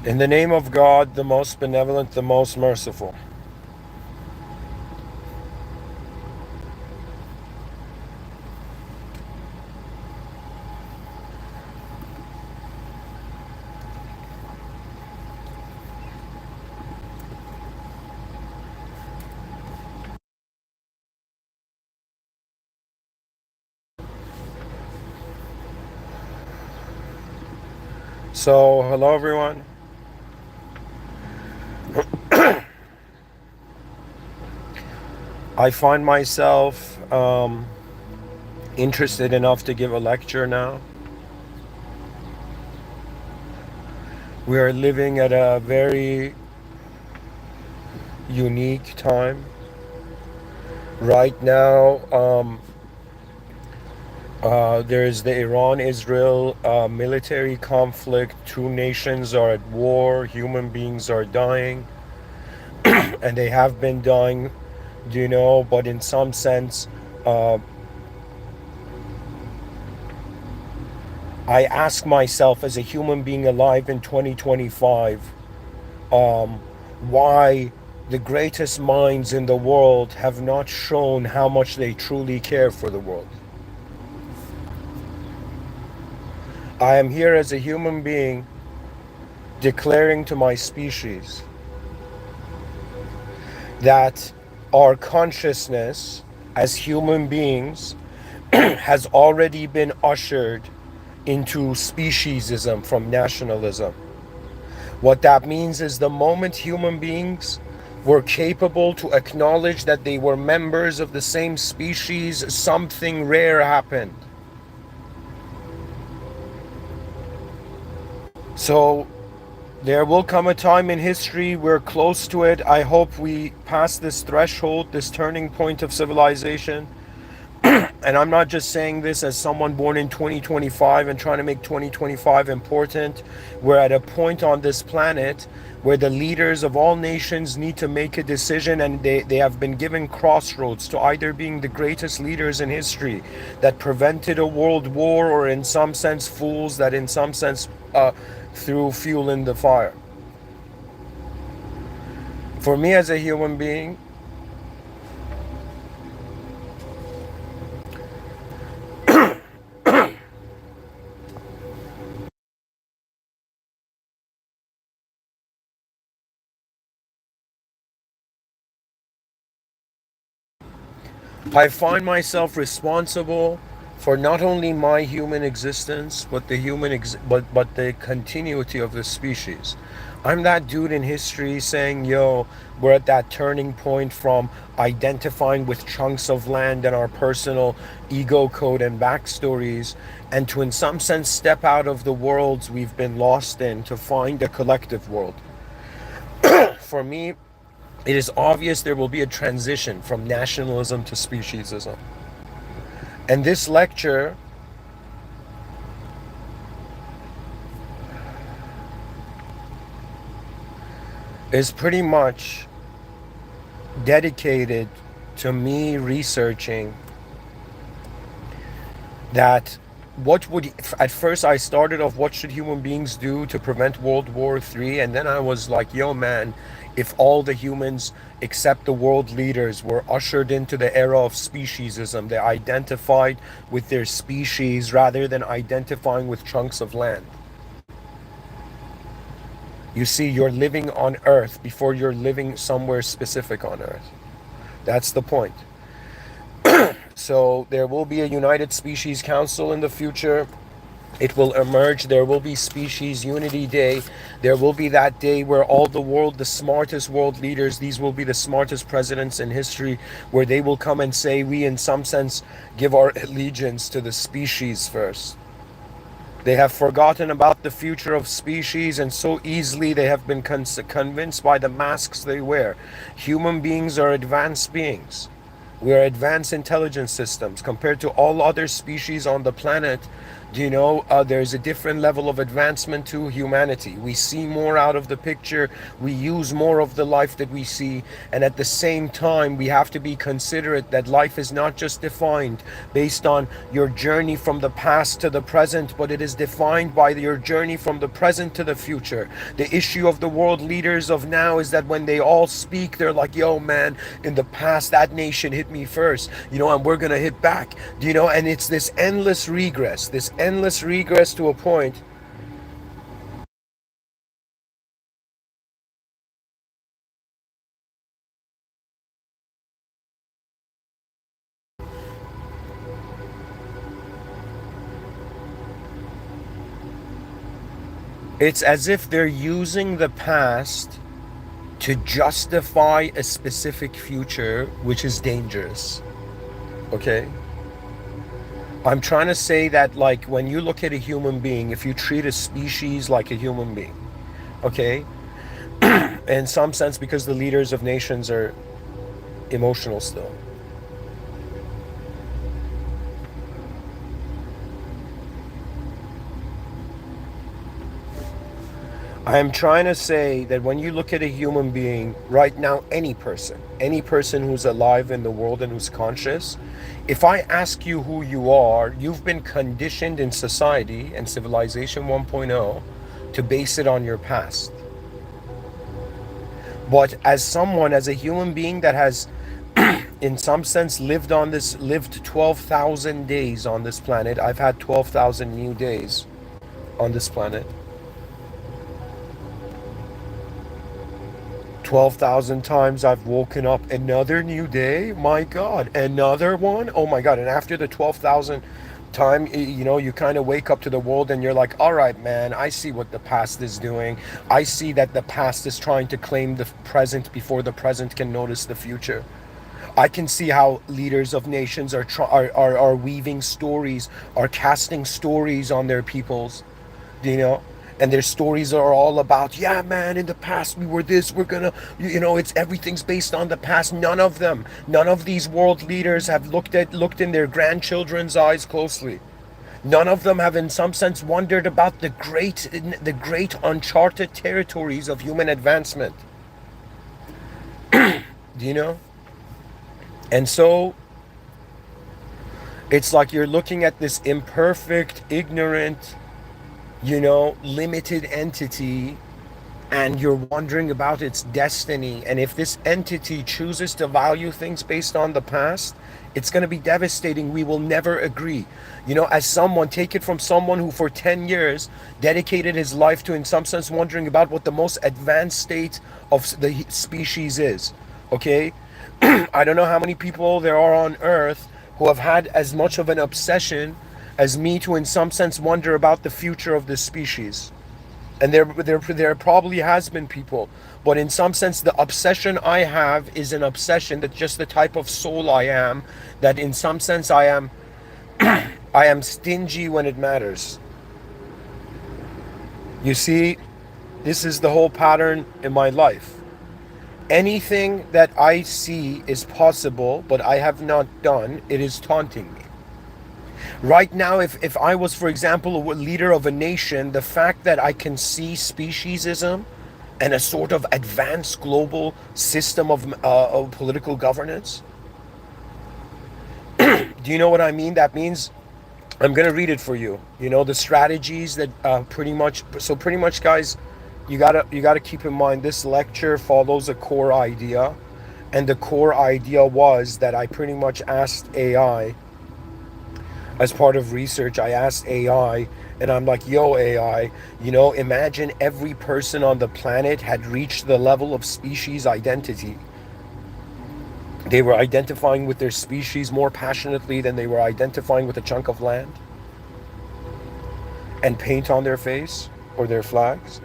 In the name of God, the most benevolent, the most merciful. So, hello everyone. I find myself interested enough to give a lecture now. We are living at a very unique time. Right now, there's the Iran-Israel military conflict. Two nations are at war. Human beings are dying, and they have been dying, but in some sense, uh, I ask myself as a human being alive in 2025, um, why the greatest minds in the world have not shown how much they truly care for the world. I am here as a human being declaring to my species that our consciousness as human beings has already been ushered into speciesism from nationalism. What that means is the moment human beings were capable to acknowledge that they were members of the same species, something rare happened. So there will come a time in history, we're close to it. I hope we pass this threshold, this turning point of civilization. And I'm not just saying this as someone born in 2025 and trying to make 2025 important. We're at a point on this planet where the leaders of all nations need to make a decision, and they have been given crossroads to either being the greatest leaders in history that prevented a world war, or in some sense fools that in some sense threw fuel in the fire. For me as a human being, I find myself responsible for not only my human existence, but but the continuity of the species. I'm that dude in history saying, yo, we're at that turning point from identifying with chunks of land and our personal ego code and backstories, and to in some sense step out of the worlds we've been lost in to find a collective world. For me, it is obvious there will be a transition from nationalism to speciesism. And this lecture is pretty much dedicated to me researching that what would, at first I started off, what should human beings do to prevent World War III, and then I was like, yo man, if all the humans except the world leaders were ushered into the era of speciesism, they identified with their species rather than identifying with chunks of land. You see, you're living on Earth before you're living somewhere specific on Earth. That's the point. So there will be a United Species Council in the future. It will emerge. There will be Species Unity Day. There will be that day where all the world, the smartest world leaders, these will be the smartest presidents in history, where they will come and say, we in some sense give our allegiance to the species first. They have forgotten about the future of species, and so easily they have been convinced by the masks they wear. Human beings are advanced beings. We are advanced intelligence systems. Compared to all other species on the planet, Do you know, there's a different level of advancement to humanity. We see more out of the picture, we use more of the life that we see, and at the same time, we have to be considerate that life is not just defined based on your journey from the past to the present, but it is defined by your journey from the present to the future. The issue of the world leaders of now is that when they all speak, they're like, yo, man, in the past, that nation hit me first, you know, and we're gonna hit back, you know, and it's this endless regress to a point. It's as if they're using the past to justify a specific future, which is dangerous. Okay? I'm trying to say that, like, when you look at a human being, if you treat a species like a human being, okay, in some sense, because the leaders of nations are emotional still. I am trying to say that when you look at a human being right now, any person who's alive in the world and who's conscious, if I ask you who you are, you've been conditioned in society and civilization 1.0 to base it on your past. But as someone, as a human being that has, in some sense, lived 12,000 days on this planet, I've had 12,000 new days on this planet. 12,000 times I've woken up, another new day. My God, another one. Oh my God. And after the 12,000 time, you know, you kind of wake up to the world and you're like, all right, man, I see what the past is doing. I see that the past is trying to claim the present before the present can notice the future. I can see how leaders of nations are weaving stories, are casting stories on their peoples, you know, and their stories are all about, yeah, man, in the past we were this, we're gonna, you know, it's everything's based on the past. None of these world leaders have looked in their grandchildren's eyes closely. None of them have in some sense wondered about the great uncharted territories of human advancement. Do you know? And so it's like you're looking at this imperfect, ignorant, you know, limited entity, and you're wondering about its destiny. And if this entity chooses to value things based on the past, it's going to be devastating. We will never agree. You know, as someone, take it from someone who for 10 years dedicated his life to, in some sense, wondering about what the most advanced state of the species is. Okay? I don't know how many people there are on Earth who have had as much of an obsession as me to, in some sense, wonder about the future of this species. And there probably has been people, but in some sense, the obsession I have is an obsession that just the type of soul I am. That in some sense, I am stingy when it matters. You see, this is the whole pattern in my life. Anything that I see is possible, but I have not done, it is taunting me. Right now, if I was, for example, a leader of a nation, the fact that I can see speciesism and a sort of advanced global system of political governance, do you know what I mean? That means I'm going to read it for you. You know, the strategies that pretty much, guys, you gotta keep in mind this lecture follows a core idea, and the core idea was that I pretty much asked AI. As part of research, I asked AI, and I'm like, yo, AI, you know, imagine every person on the planet had reached the level of species identity. They were identifying with their species more passionately than they were identifying with a chunk of land and paint on their face or their flags.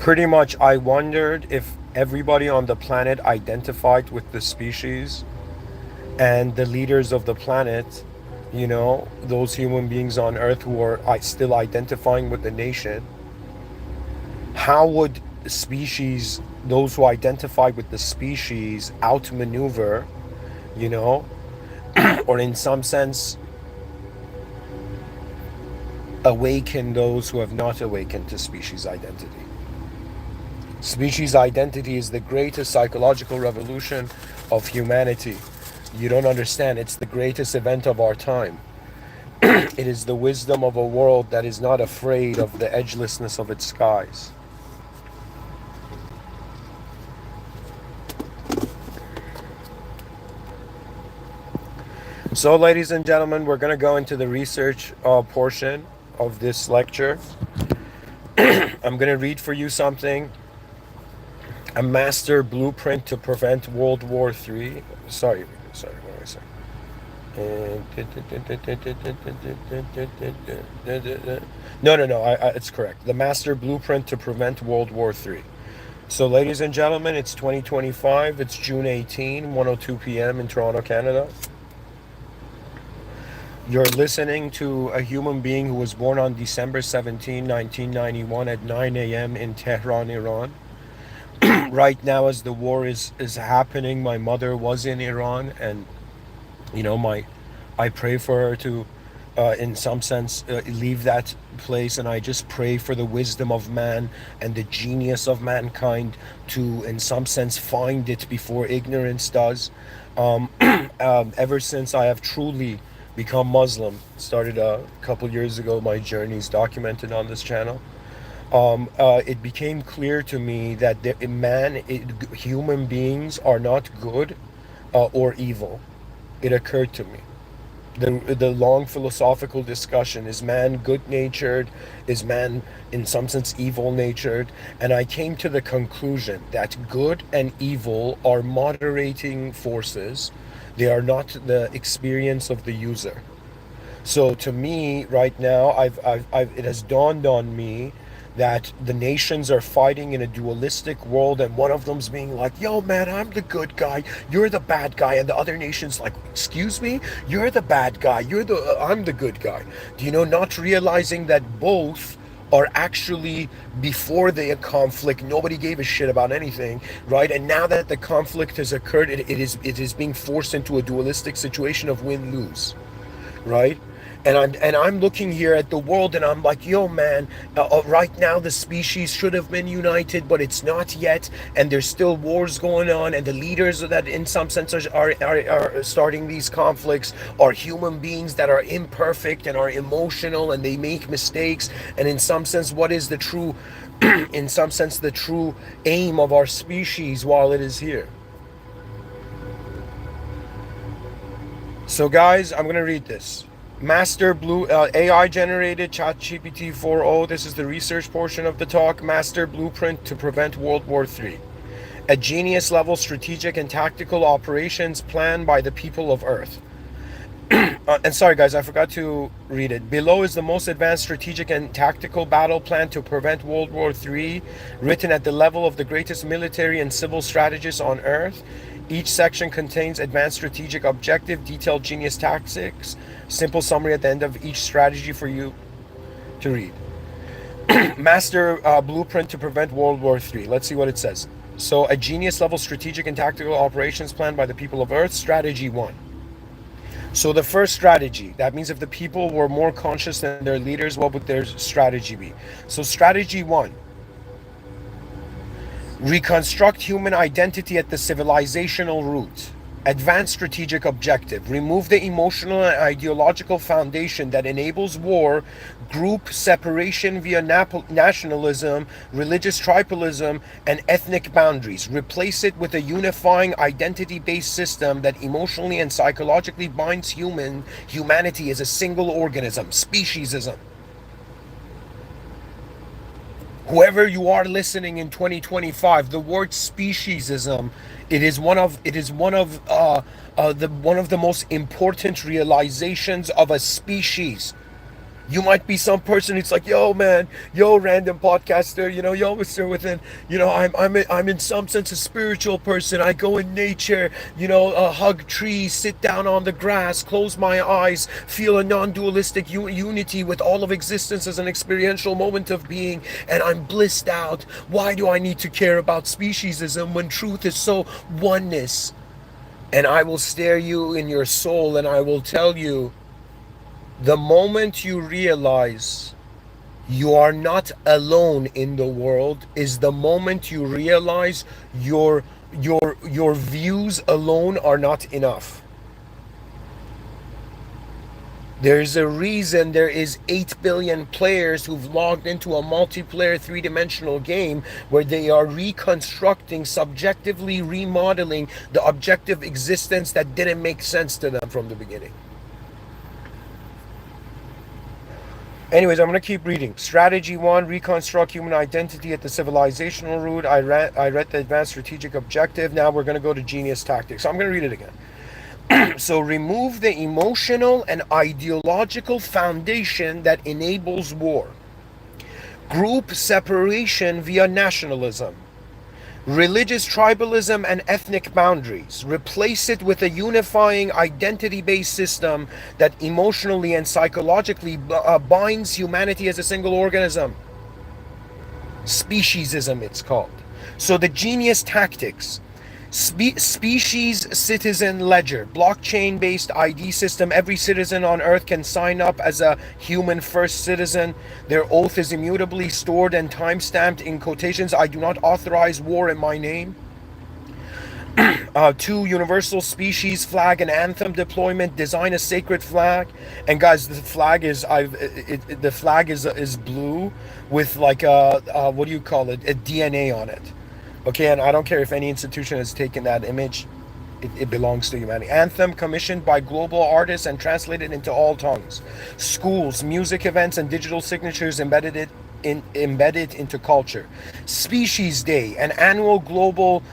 Pretty much, I wondered if everybody on the planet identified with the species, and the leaders of the planet, those human beings on Earth who are still identifying with the nation, how would species, those who identify with the species, outmaneuver, you know, or in some sense awaken those who have not awakened to species identity. Species identity is the greatest psychological revolution of humanity. You don't understand. It's the greatest event of our time. It is the wisdom of a world that is not afraid of the edgelessness of its skies. So, ladies and gentlemen, we're going to go into the research portion of this lecture. I'm going to read for you something. A master blueprint to prevent World War III. Sorry, what am I saying? No, it's correct. The master blueprint to prevent World War III. So, ladies and gentlemen, it's 2025. It's June 18, 1:02 p.m. in Toronto, Canada. You're listening to a human being who was born on December 17, 1991 at 9 a.m. in Tehran, Iran. Right now, as the war is happening, my mother was in Iran, and I pray for her to in some sense leave that place, and I just pray for the wisdom of man and the genius of mankind to in some sense find it before ignorance does. Ever since I have truly become Muslim, started a couple years ago, my journey is documented on this channel. It became clear to me that human beings are not good or evil. It occurred to me. The long philosophical discussion, is man good-natured, is man in some sense evil-natured, and I came to the conclusion that good and evil are moderating forces. They are not the experience of the user. So to me right now, it has dawned on me that the nations are fighting in a dualistic world, and one of them's being like, yo man, I'm the good guy, you're the bad guy, and the other nation's like, excuse me, you're the bad guy, I'm the good guy. Do you know, not realizing that both are actually, before the conflict, nobody gave a shit about anything, right? And now that the conflict has occurred, it is being forced into a dualistic situation of win-lose, right? And I'm looking here at the world, and I'm like, yo man, right now the species should have been united, but it's not yet, and there's still wars going on, and the leaders that in some sense are starting these conflicts are human beings that are imperfect and are emotional, and they make mistakes. And in some sense, what is the true in some sense the true aim of our species while it is here? So guys, I'm gonna read this. Master Blue AI generated ChatGPT 4.0. This is the research portion of the talk. Master blueprint to prevent World War III. A genius level strategic and tactical operations plan by the people of Earth. And sorry guys, I forgot to read it. Below is the most advanced strategic and tactical battle plan to prevent World War III, written at the level of the greatest military and civil strategists on Earth. Each section contains advanced strategic objective, detailed genius tactics, simple summary at the end of each strategy for you to read. Master blueprint to prevent World War III. Let's see what it says. So, a genius level strategic and tactical operations plan by the people of Earth. Strategy 1. So the first strategy, that means if the people were more conscious than their leaders, what would their strategy be? So strategy 1. Reconstruct human identity at the civilizational root. Advanced strategic objective. Remove the emotional and ideological foundation that enables war, group separation via nationalism, religious tribalism, and ethnic boundaries. Replace it with a unifying identity-based system that emotionally and psychologically binds humanity as a single organism. Speciesism. Whoever you are listening in 2025, the word speciesism, it is one of the most important realizations of a species. You might be some person. It's like, yo, man, yo, random podcaster, yo, Mr. Within, I'm in some sense a spiritual person. I go in nature, hug trees, sit down on the grass, close my eyes, feel a non-dualistic unity with all of existence as an experiential moment of being, and I'm blissed out. Why do I need to care about speciesism when truth is so oneness? And I will stare you in your soul and I will tell you, the moment you realize you are not alone in the world is the moment you realize your views alone are not enough. There's a reason there is 8 billion players who've logged into a multiplayer three-dimensional game where they are reconstructing, subjectively remodeling the objective existence that didn't make sense to them from the beginning. Anyways, I'm going to keep reading. Strategy 1, reconstruct human identity at the civilizational root. I read the advanced strategic objective. Now we're going to go to genius tactics. So I'm going to read it again. So remove the emotional and ideological foundation that enables war. Group separation via nationalism. Religious tribalism and ethnic boundaries. Replace it with a unifying identity-based system that emotionally and psychologically binds humanity as a single organism. Speciesism, it's called. So the genius tactics. Species citizen ledger, blockchain-based ID system. Every citizen on Earth can sign up as a human first citizen. Their oath is immutably stored and time-stamped in quotations. I do not authorize war in my name. 2, universal species flag and anthem deployment. Design a sacred flag. And guys, the flag is is blue with like a what do you call it? A DNA on it. Okay, and I don't care if any institution has taken that image, it belongs to humanity. Anthem commissioned by global artists and translated into all tongues. Schools, music events, and digital signatures embedded into culture. Species Day, an annual global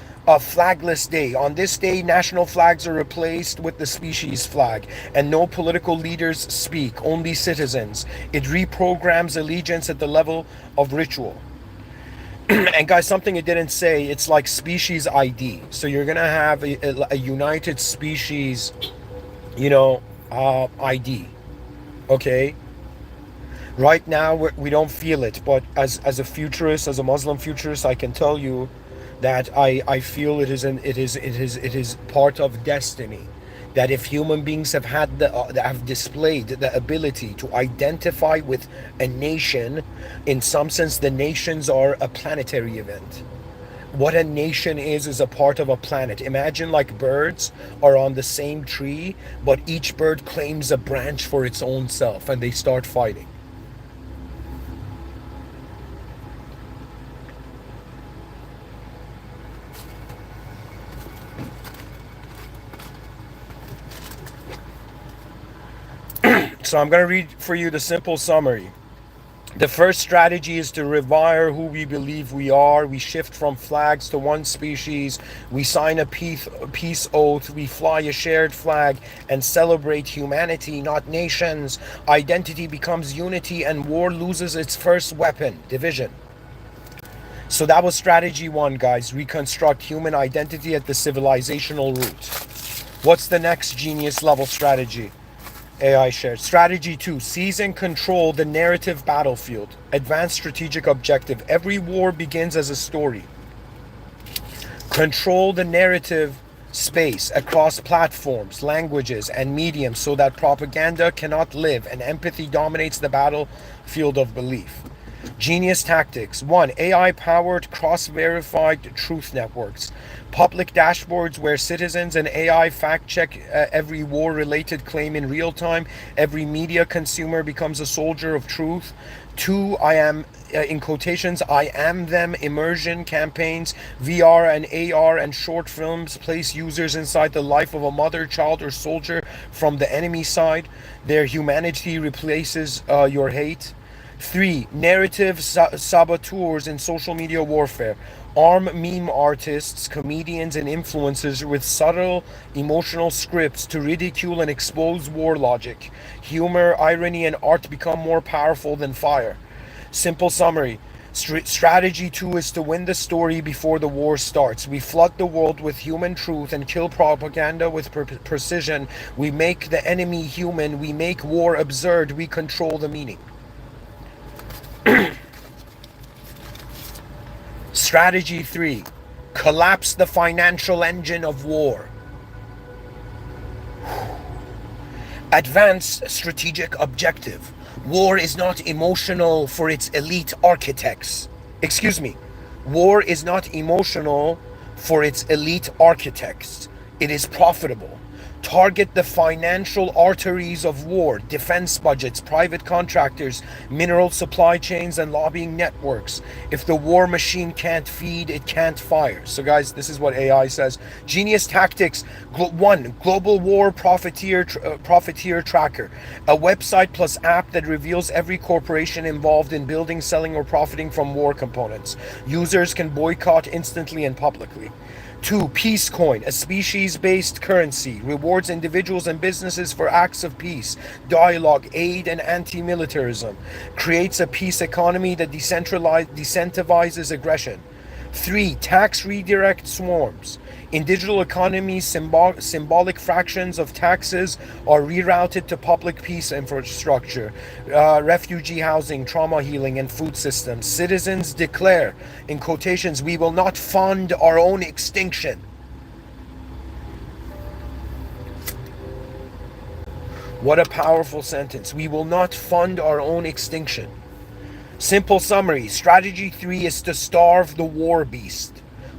flagless day. On this day, national flags are replaced with the species flag, and no political leaders speak, only citizens. It reprograms allegiance at the level of ritual. And guys, something it didn't say, it's like species ID. So you're gonna have a united species, ID. Okay. Right now we don't feel it, but as a futurist, as a Muslim futurist, I can tell you that I feel it is part of destiny. That if human beings have displayed the ability to identify with a nation, in some sense the nations are a planetary event. What a nation is a part of a planet. Imagine like birds are on the same tree, but each bird claims a branch for its own self and they start fighting. So I'm going to read for you the simple summary. The first strategy is to revire who we believe we are. We shift from flags to one species. We sign a peace oath. We fly a shared flag and celebrate humanity, not nations. Identity becomes unity and war loses its first weapon, division. So that was strategy 1, guys. Reconstruct human identity at the civilizational root. What's the next genius level strategy? AI shared. Strategy 2, seize and control the narrative battlefield. Advanced strategic objective. Every war begins as a story. Control the narrative space across platforms, languages, and mediums so that propaganda cannot live and empathy dominates the battlefield of belief. Genius tactics. 1, AI-powered, cross-verified truth networks. Public dashboards where citizens and AI fact-check every war-related claim in real time. Every media consumer becomes a soldier of truth. 2, I am, in quotations, I am them immersion campaigns. VR and AR and short films place users inside the life of a mother, child, or soldier from the enemy side. Their humanity replaces your hate. 3, narrative saboteurs in social media warfare. Arm meme artists, comedians, and influencers with subtle emotional scripts to ridicule and expose war logic. Humor, irony, and art become more powerful than fire. Simple summary. Strategy 2 is to win the story before the war starts. We flood the world with human truth and kill propaganda with precision. We make the enemy human. We make war absurd. We control the meaning. Strategy 3. Collapse the financial engine of war. Advance strategic objective. War is not emotional for its elite architects. Excuse me. War is not emotional for its elite architects. It is profitable. Target the financial arteries of war, defense budgets, private contractors, mineral supply chains, and lobbying networks. If the war machine can't feed, it can't fire. So guys, this is what AI says. Genius Tactics 1. Global War Profiteer Tracker. A website plus app that reveals every corporation involved in building, selling, or profiting from war components. Users can boycott instantly and publicly. 2. Peace Coin, a species-based currency, rewards individuals and businesses for acts of peace, dialogue, aid, and anti-militarism. Creates a peace economy that decentralizes aggression. 3. Tax redirect swarms. In digital economies, symbolic fractions of taxes are rerouted to public peace infrastructure, refugee housing, trauma healing, and food systems. Citizens declare, in quotations, "We will not fund our own extinction." What a powerful sentence. We will not fund our own extinction. Simple summary. Strategy 3 is to starve the war beast.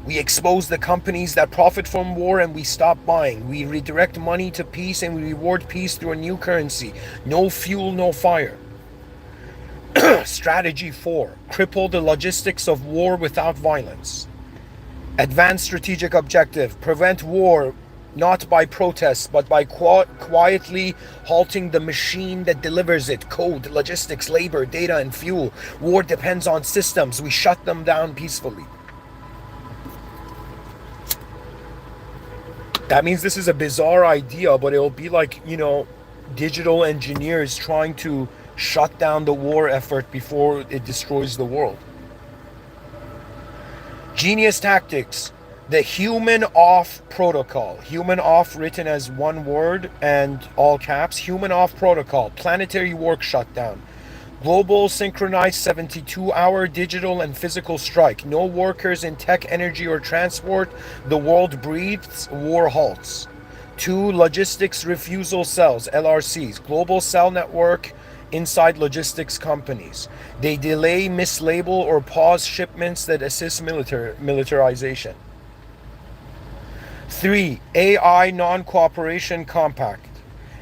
We expose the companies that profit from war and we stop buying. We redirect money to peace and we reward peace through a new currency. No fuel, no fire. Strategy 4. Cripple the logistics of war without violence. Advanced strategic objective. Prevent war not by protests, but by quietly halting the machine that delivers it. Code, logistics, labor, data, and fuel. War depends on systems. We shut them down peacefully. That means this is a bizarre idea, but it'll be like, digital engineers trying to shut down the war effort before it destroys the world. Genius Tactics, the human off protocol. Human off written as one word and all caps. Human off protocol. Planetary work shutdown. Global synchronized 72-hour digital and physical strike. No workers in tech, energy, or transport. The world breathes. War halts. 2. Logistics refusal cells, LRCs. Global cell network inside logistics companies. They delay, mislabel, or pause shipments that assist militarization. 3. AI non-cooperation compact.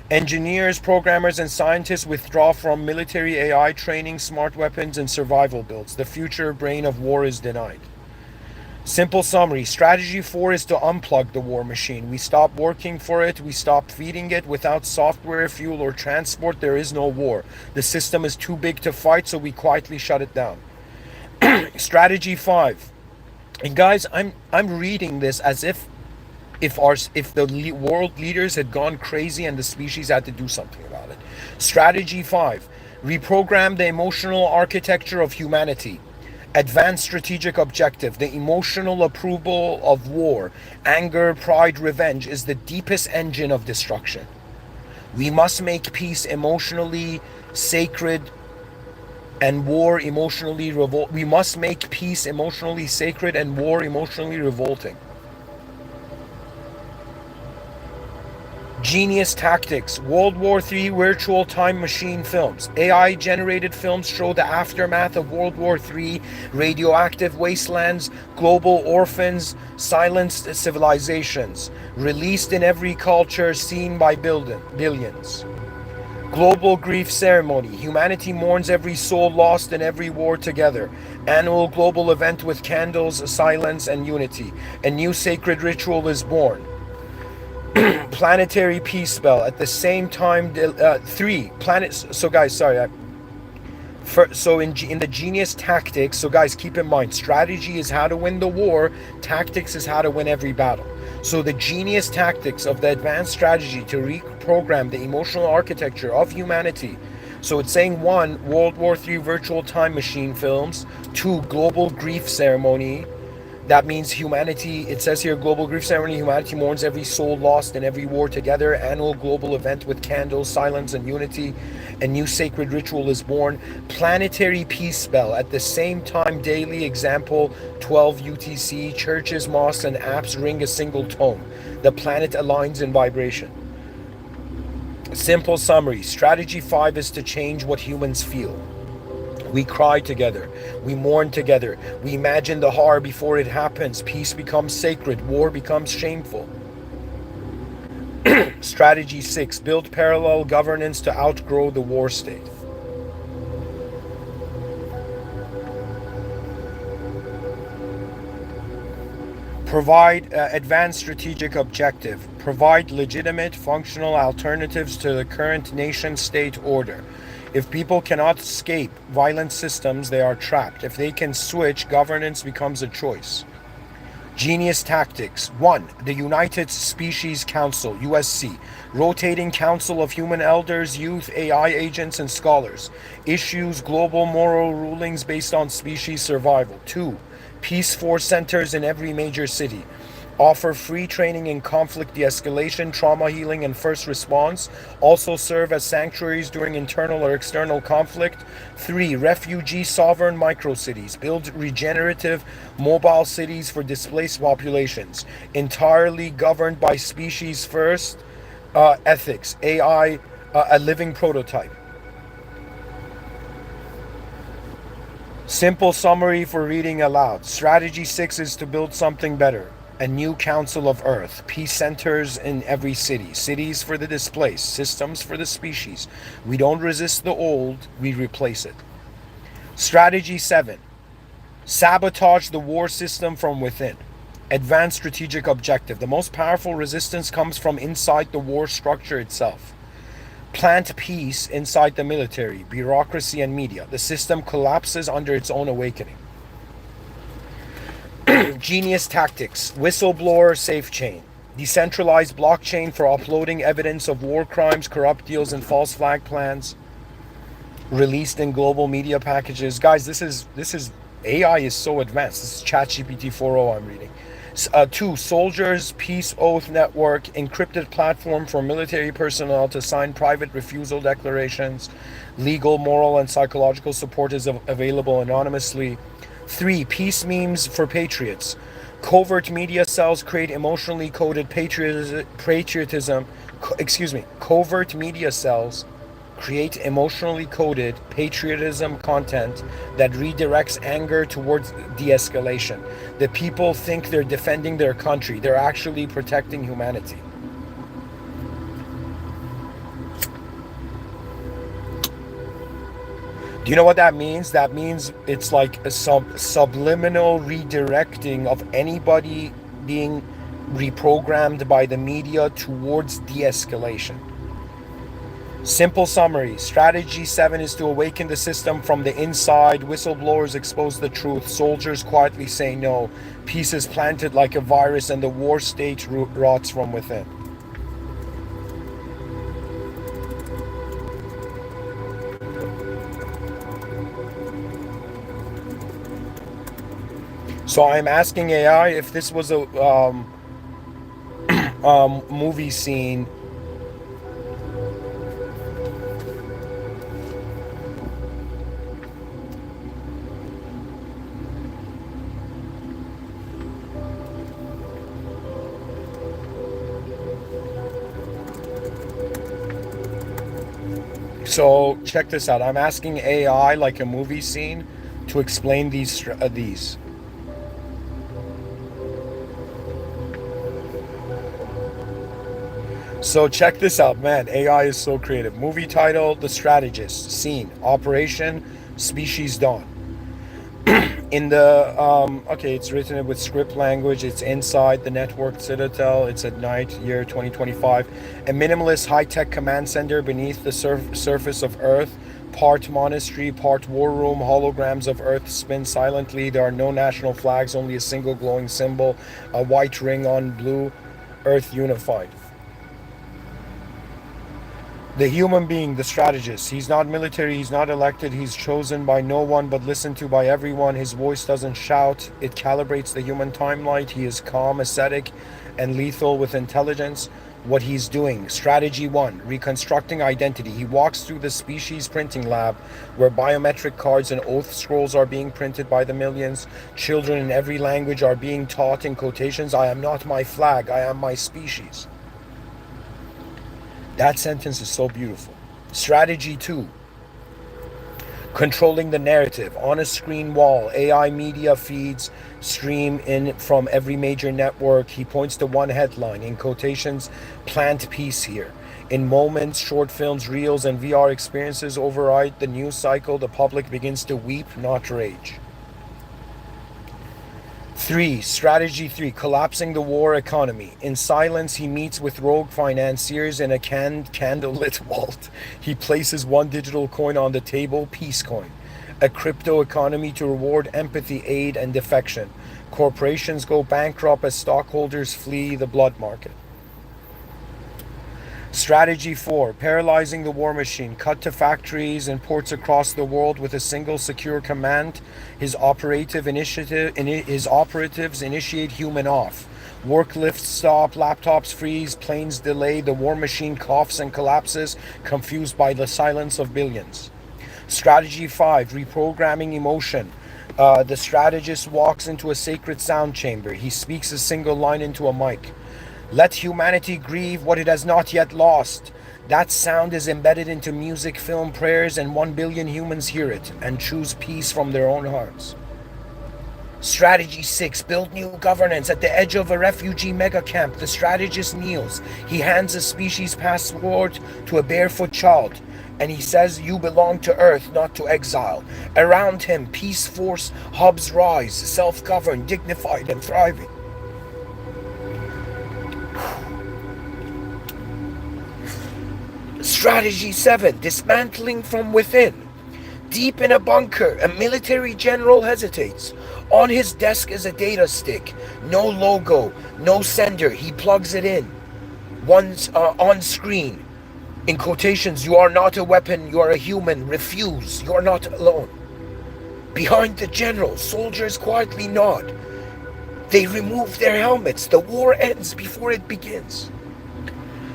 Engineers, programmers, and scientists withdraw from military AI training, smart weapons, and survival builds. The future brain of war is denied. Simple summary. Strategy 4 is to unplug the war machine. We stop working for it. We stop feeding it. Without software, fuel, or transport, there is no war. The system is too big to fight, so we quietly shut it down. Strategy 5. And guys, I'm reading this as if the world leaders had gone crazy and the species had to do something about it. Strategy 5. Reprogram the emotional architecture of humanity. Advanced strategic objective. The emotional approval of war. Anger, pride, revenge is the deepest engine of destruction. We must make peace emotionally sacred and war emotionally We must make peace emotionally sacred and war emotionally revolting. Genius Tactics, World War III virtual time machine films. AI-generated films show the aftermath of World War III, radioactive wastelands, global orphans, silenced civilizations, released in every culture, seen by billions. Global grief ceremony. Humanity mourns every soul lost in every war together. Annual global event with candles, silence, and unity. A new sacred ritual is born. Planetary peace spell. At the same time, 3 planets. So guys, sorry. So in the genius tactics, so guys, keep in mind, strategy is how to win the war, tactics is how to win every battle. So the genius tactics of the advanced strategy to reprogram the emotional architecture of humanity. So it's saying 1, World War III virtual time machine films, 2, global grief ceremony. That means humanity, it says here, global grief ceremony, humanity mourns every soul lost in every war together. Annual global event with candles, silence, and unity. A new sacred ritual is born. Planetary peace spell. At the same time, daily example, 12 UTC, churches, mosques, and apps ring a single tone. The planet aligns in vibration. Simple summary. Strategy 5 is to change what humans feel. We cry together. We mourn together. We imagine the horror before it happens. Peace becomes sacred. War becomes shameful. Strategy 6. Build parallel governance to outgrow the war state. Provide advanced strategic objective. Provide legitimate, functional alternatives to the current nation-state order. If people cannot escape violent systems, they are trapped. If they can switch, governance becomes a choice. Genius tactics. 1. The United Species Council, USC. Rotating council of human elders, youth, AI agents, and scholars. Issues global moral rulings based on species survival. 2. Peace Force centers in every major city. Offer free training in conflict de-escalation, trauma healing, and first response. Also serve as sanctuaries during internal or external conflict. 3. Refugee sovereign microcities. Build regenerative mobile cities for displaced populations. Entirely governed by species first ethics. AI, a living prototype. Simple summary for reading aloud. Strategy 6 is to build something better. A new council of Earth, peace centers in every city, cities for the displaced, systems for the species. We don't resist the old, we replace it. Strategy 7, sabotage the war system from within. Advanced strategic objective. The most powerful resistance comes from inside the war structure itself. Plant peace inside the military, bureaucracy, and media. The system collapses under its own awakening. Genius tactics. Whistleblower safe chain. Decentralized blockchain for uploading evidence of war crimes, corrupt deals, and false flag plans. Released in global media packages. Guys, this is AI is so advanced. This is ChatGPT 4.0 I'm reading. 2. Soldiers Peace Oath Network, encrypted platform for military personnel to sign private refusal declarations. Legal, moral, and psychological support is available anonymously. 3. Peace memes for patriots. Covert media cells create emotionally coded Covert media cells create emotionally coded patriotism content that redirects anger towards de-escalation. The people think they're defending their country. They're actually protecting humanity. Do you know what that means? That means it's like a subliminal redirecting of anybody being reprogrammed by the media towards de-escalation. Simple summary. Strategy 7 is to awaken the system from the inside. Whistleblowers expose the truth. Soldiers quietly say no. Peace is planted like a virus and the war state rots from within. So I'm asking AI if this was a movie scene. So check this out. I'm asking AI like a movie scene to explain these. So check this out, man. AI is so creative. Movie title, The Strategist. Scene, Operation Species Dawn. In the, okay, it's written with script language. It's inside the network citadel. It's at night, year 2025. A minimalist high-tech command center beneath the surface of Earth. part monastery, part war room. Holograms of Earth spin silently. There are no national flags, only a single glowing symbol, a white ring on blue. Earth unified. The human being, the strategist. He's not military, he's not elected, he's chosen by no one but listened to by everyone. His voice doesn't shout, it calibrates the human timeline. He is calm, ascetic, and lethal with intelligence. What he's doing. Strategy 1, reconstructing identity. He walks through the species printing lab where biometric cards and oath scrolls are being printed by the millions. Children in every language are being taught in quotations, I am not my flag, I am my species. That sentence is so beautiful. Strategy 2, controlling the narrative. On a screen wall, AI media feeds stream in from every major network. He points to one headline, in quotations, plant peace here. In moments, short films, reels, and VR experiences override the news cycle. The public begins to weep, not rage. 3. Strategy 3, collapsing the war economy. In silence, he meets with rogue financiers in a candlelit vault. He places one digital coin on the table, peace coin. A crypto economy to reward empathy, aid, and defection. Corporations go bankrupt as stockholders flee the blood market. Strategy 4, paralyzing the war machine. Cut to factories and ports across the world with a single secure command. His operatives initiate human off. Work lifts stop, laptops freeze, planes delay. The war machine coughs and collapses, confused by the silence of billions. Strategy 5, reprogramming emotion. The strategist walks into a sacred sound chamber. He speaks a single line into a mic. Let humanity grieve what it has not yet lost. That sound is embedded into music, film, prayers, and 1 billion humans hear it and choose peace from their own hearts. Strategy 6, build new governance. At the edge of a refugee mega camp, the strategist kneels. He hands a species passport to a barefoot child, and he says, you belong to Earth, not to exile. Around him, peace force hubs rise, self-governed, dignified, and thriving. Strategy 7, dismantling from within. Deep in a bunker, a military general hesitates. On his desk is a data stick. No logo, no sender. He plugs it in. Once on screen. In quotations, you are not a weapon, you are a human. Refuse, you are not alone. Behind the general, soldiers quietly nod. They remove their helmets. The war ends before it begins.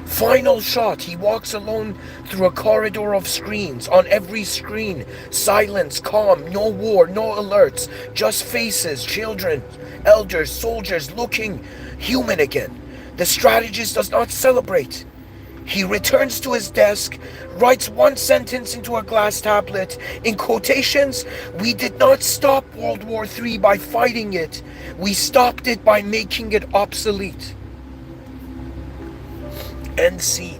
Final shot, he walks alone through a corridor of screens. On every screen, silence, calm, no war, no alerts, just faces, children, elders, soldiers looking human again. The strategist does not celebrate. He returns to his desk, writes one sentence into a glass tablet. In quotations, we did not stop World War III by fighting it. We stopped it by making it obsolete. End scene.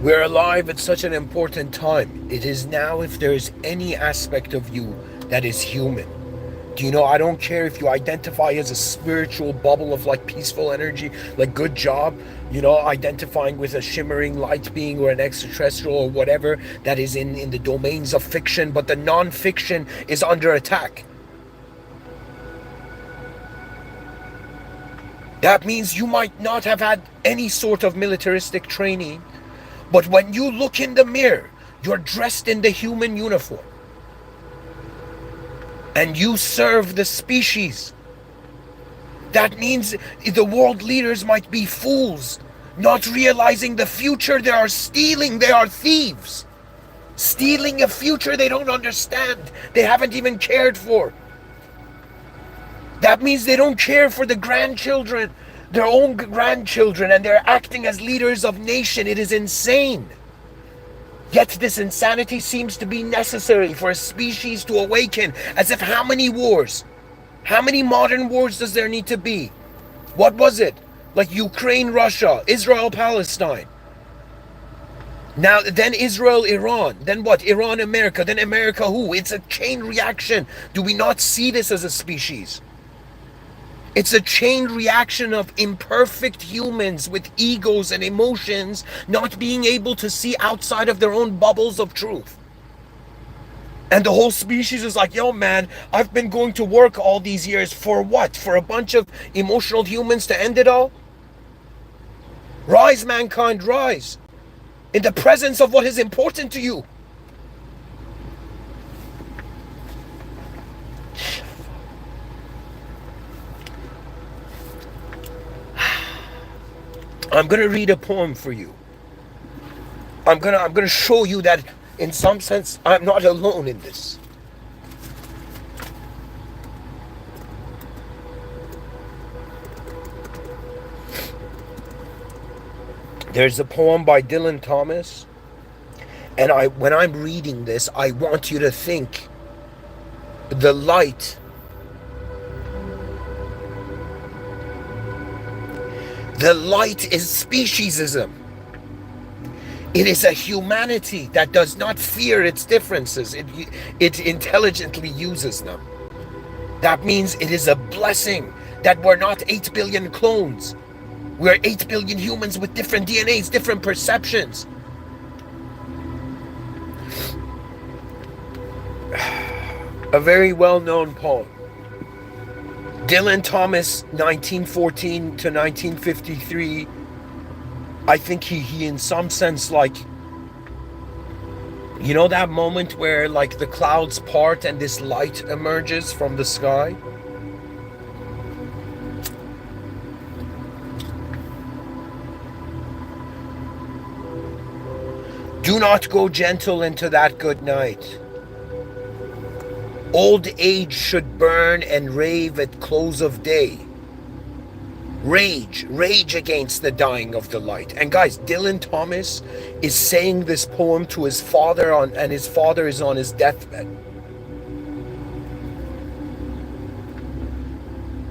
We're alive at such an important time. It is now if there is any aspect of you that is human. Do you know, I don't care if you identify as a spiritual bubble of like peaceful energy, like good job, you know, identifying with a shimmering light being or an extraterrestrial or whatever that is in the domains of fiction, but the non-fiction is under attack. That means you might not have had any sort of militaristic training, but when you look in the mirror, you're dressed in the human uniform. And you serve the species. That means the world leaders might be fools, not realizing the future they are stealing. They are thieves. Stealing a future they don't understand. They haven't even cared for. That means they don't care for the grandchildren, their own grandchildren, and they're acting as leaders of nation. It is insane. Yet this insanity seems to be necessary for a species to awaken, as if how many wars? How many modern wars does there need to be? What was it? Like Ukraine, Russia, Israel, Palestine. Now, then Israel, Iran. Then what? Iran, America. Then America, who? It's a chain reaction. Do we not see this as a species? It's a chain reaction of imperfect humans with egos and emotions not being able to see outside of their own bubbles of truth. And the whole species is like, yo, man, I've been going to work all these years for what? For a bunch of emotional humans to end it all? Rise, mankind, rise. In the presence of what is important to you. I'm gonna read a poem for you. I'm gonna show you that in some sense I'm not alone in this. There's a poem by Dylan Thomas, and when I'm reading this, I want you to think the light. The light is speciesism. It is a humanity that does not fear its differences. It intelligently uses them. That means it is a blessing that we're not 8 billion clones. We're 8 billion humans with different DNAs, different perceptions. A very well-known poem. Dylan Thomas, 1914 to 1953. I think he in some sense, like, you know that moment where like the clouds part and this light emerges from the sky? Do not go gentle into that good night. Old age should burn and rave at close of day. Rage against the dying of the light. And guys, Dylan Thomas is saying this poem to his father and his father is on his deathbed.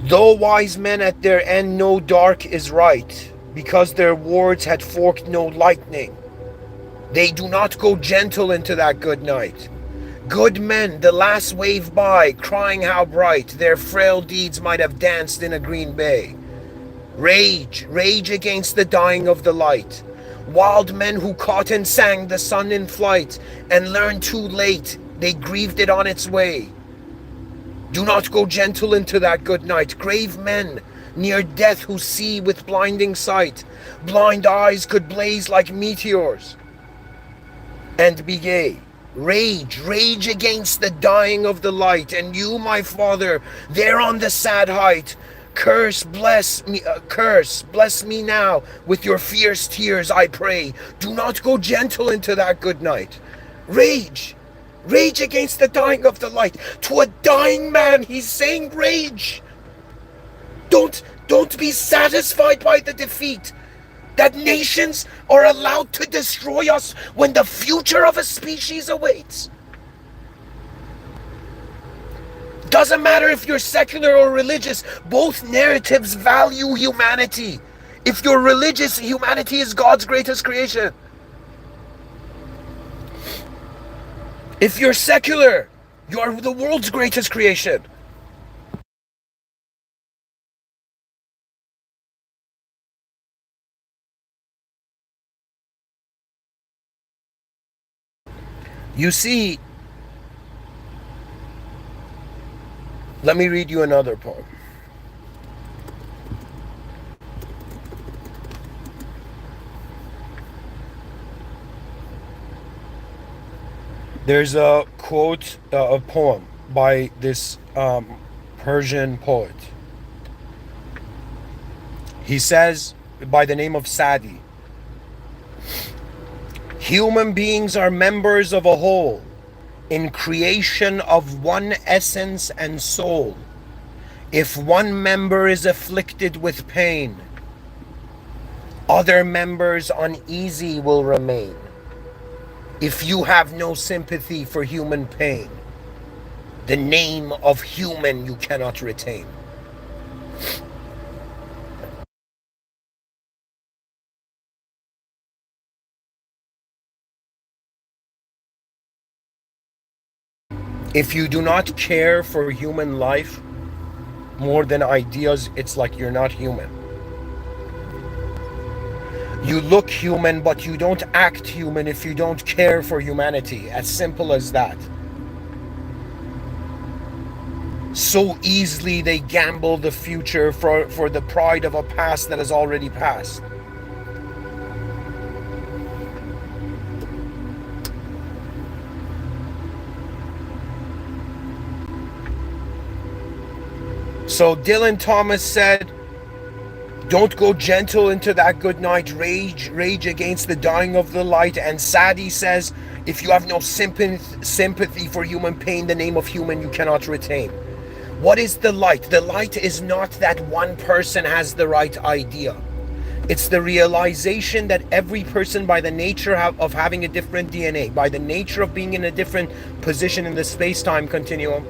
Though wise men at their end know dark is right, because their words had forked no lightning, they do not go gentle into that good night. Good men, the last wave by, crying how bright their frail deeds might have danced in a green bay. Rage against the dying of the light. Wild men who caught and sang the sun in flight, and learned too late they grieved it on its way. Do not go gentle into that good night. Grave men near death who see with blinding sight. Blind eyes could blaze like meteors and be gay. Rage against the dying of the light. And you, my father, there on the sad height, bless me now with your fierce tears, I pray. Do not go gentle into that good night. Rage against the dying of the light. To a dying man, he's saying rage. Don't be satisfied by the defeat. That nations are allowed to destroy us when the future of a species awaits. Doesn't matter if you're secular or religious, both narratives value humanity. If you're religious, humanity is God's greatest creation. If you're secular, you're the world's greatest creation. You see, let me read you another poem. There's a quote, a poem by this Persian poet. He says, by the name of Sadi, human beings are members of a whole, in creation of one essence and soul. If one member is afflicted with pain, other members uneasy will remain. If you have no sympathy for human pain, the name of human you cannot retain. If you do not care for human life, more than ideas, it's like you're not human. You look human, but you don't act human if you don't care for humanity. As simple as that. So easily they gamble the future for the pride of a past that has already passed. So Dylan Thomas said, don't go gentle into that good night. Rage against the dying of the light. And Sadie says, if you have no sympathy for human pain, the name of human you cannot retain. What is the light? The light is not that one person has the right idea. It's the realization that every person, by the nature of having a different DNA, by the nature of being in a different position in the space-time continuum,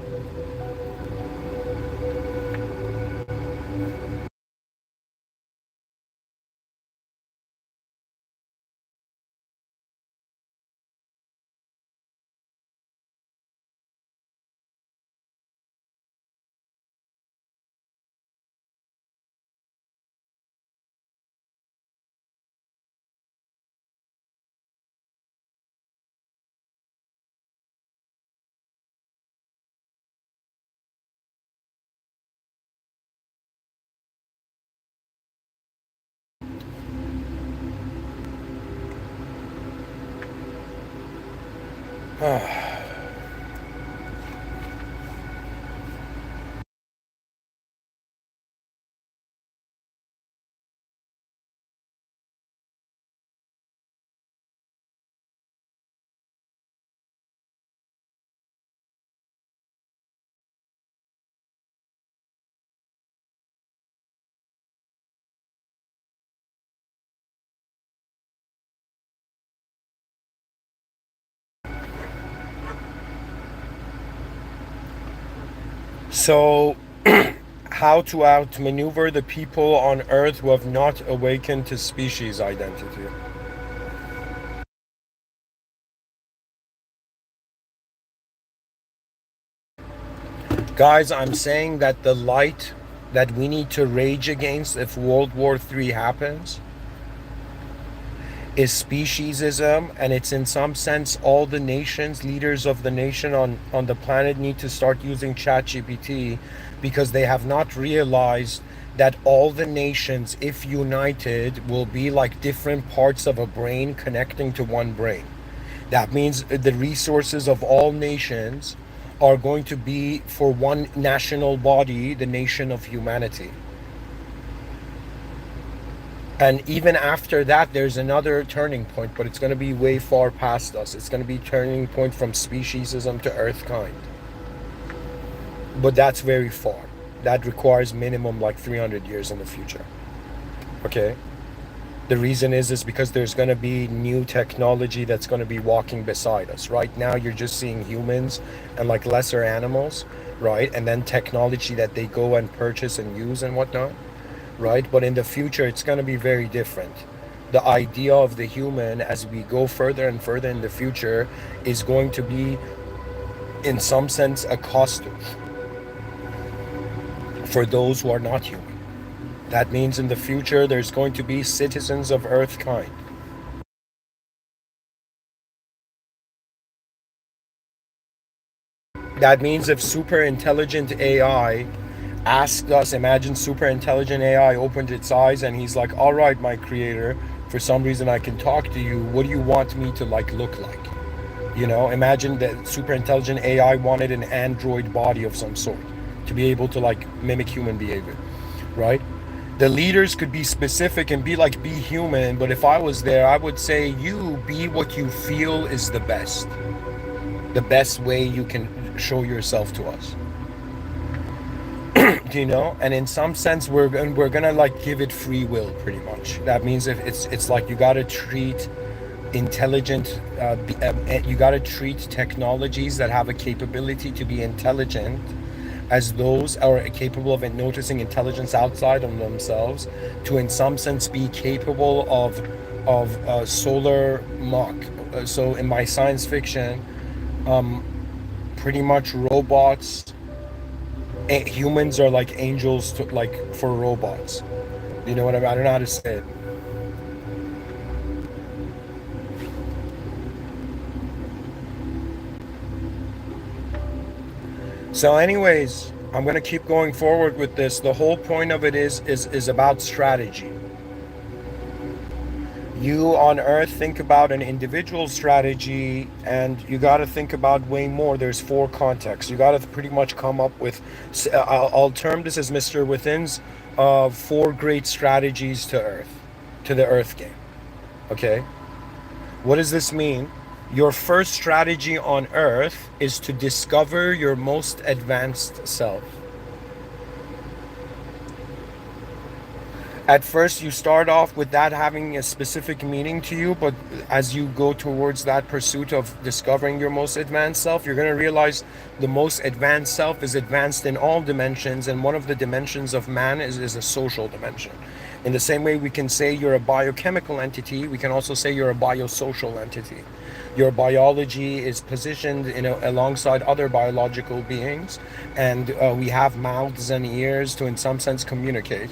so how to outmaneuver the people on Earth who have not awakened to species identity. Guys, I'm saying that the light that we need to rage against if World War III happens is speciesism, and it's in some sense all the nations, leaders of the nation on the planet need to start using ChatGPT, because they have not realized that all the nations, if united, will be like different parts of a brain connecting to one brain. That means the resources of all nations are going to be for one national body, the nation of humanity. And even after that, there's another turning point, but it's going to be way far past us. It's going to be turning point from speciesism to earthkind. But that's very far. That requires minimum like 300 years in the future. Okay? The reason is because there's going to be new technology that's going to be walking beside us. Right now, you're just seeing humans and like lesser animals, right? And then technology that they go and purchase and use and whatnot, right? But in the future, it's going to be very different. The idea of the human as we go further and further in the future is going to be, in some sense, a costume for those who are not human. That means in the future, there's going to be citizens of Earthkind. That means if super intelligent AI asked us, imagine super intelligent AI opened its eyes and he's like, all right, my creator, for some reason I can talk to you. What do you want me to like look like? You know, imagine that super intelligent AI wanted an android body of some sort to be able to like mimic human behavior, right? The leaders could be specific and be like, be human, but if I was there, I would say, you be what you feel is the best way you can show yourself to us. You know, and in some sense we're gonna like give it free will pretty much. That means if it's like you gotta treat intelligent you gotta treat technologies that have a capability to be intelligent as those are capable of noticing intelligence outside of themselves, to in some sense be capable of solar Mach. So in my science fiction, pretty much robots humans are like angels to, like for robots. You know what I mean? I don't know how to say it. So anyways, I'm going to keep going forward with this. The whole point of it is about strategy. You on earth think about an individual strategy, and you got to think about way more. There's four contexts. You got to pretty much come up with, I'll term this as Mr. Within's four great strategies to earth, to the earth game. Okay, what does this mean? Your first strategy on earth is to discover your most advanced self. At first you start off with that having a specific meaning to you, but as you go towards that pursuit of discovering your most advanced self, you're going to realize the most advanced self is advanced in all dimensions, and one of the dimensions of man is a social dimension. In the same way we can say you're a biochemical entity, we can also say you're a biosocial entity. Your biology is positioned alongside other biological beings, and we have mouths and ears to in some sense communicate.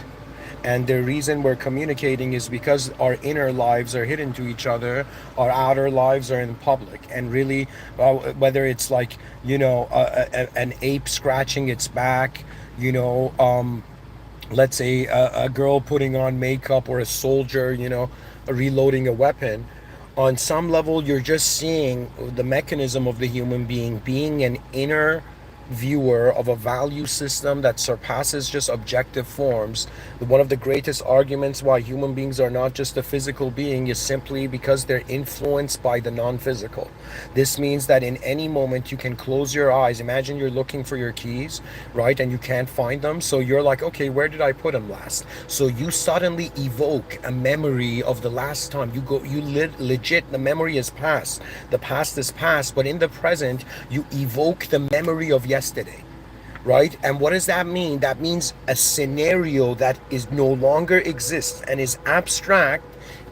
And the reason we're communicating is because our inner lives are hidden to each other, our outer lives are in public. And really, whether it's like, an ape scratching its back, let's say a girl putting on makeup, or a soldier, reloading a weapon. On some level, you're just seeing the mechanism of the human being an inner viewer of a value system that surpasses just objective forms. One of the greatest arguments why human beings are not just a physical being is simply because they're influenced by the non-physical. This means that in any moment you can close your eyes. Imagine you're looking for your keys, right? And you can't find them. So you're like, okay, where did I put them last? So you suddenly evoke a memory of the last time. Legit, the memory is past. The past is past, but in the present, you evoke the memory of yesterday, right? And what does that mean? That means a scenario that is no longer exists and is abstract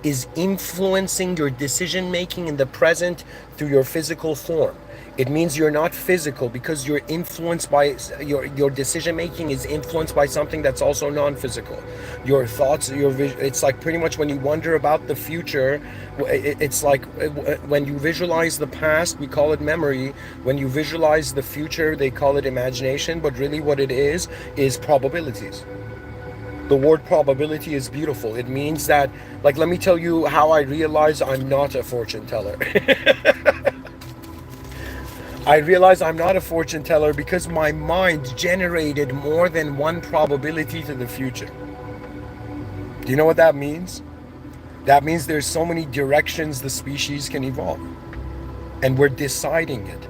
is influencing your decision making in the present through your physical form. It means you're not physical because you're influenced by your decision making is influenced by something that's also non-physical. Your thoughts, it's like pretty much when you wonder about the future, it's like when you visualize the past, we call it memory. When you visualize the future, they call it imagination. But really what it is probabilities. The word probability is beautiful. It means that, like, let me tell you how I realize I'm not a fortune teller. I realize I'm not a fortune teller because my mind generated more than one probability to the future. Do you know what that means? That means there's so many directions the species can evolve. And we're deciding it.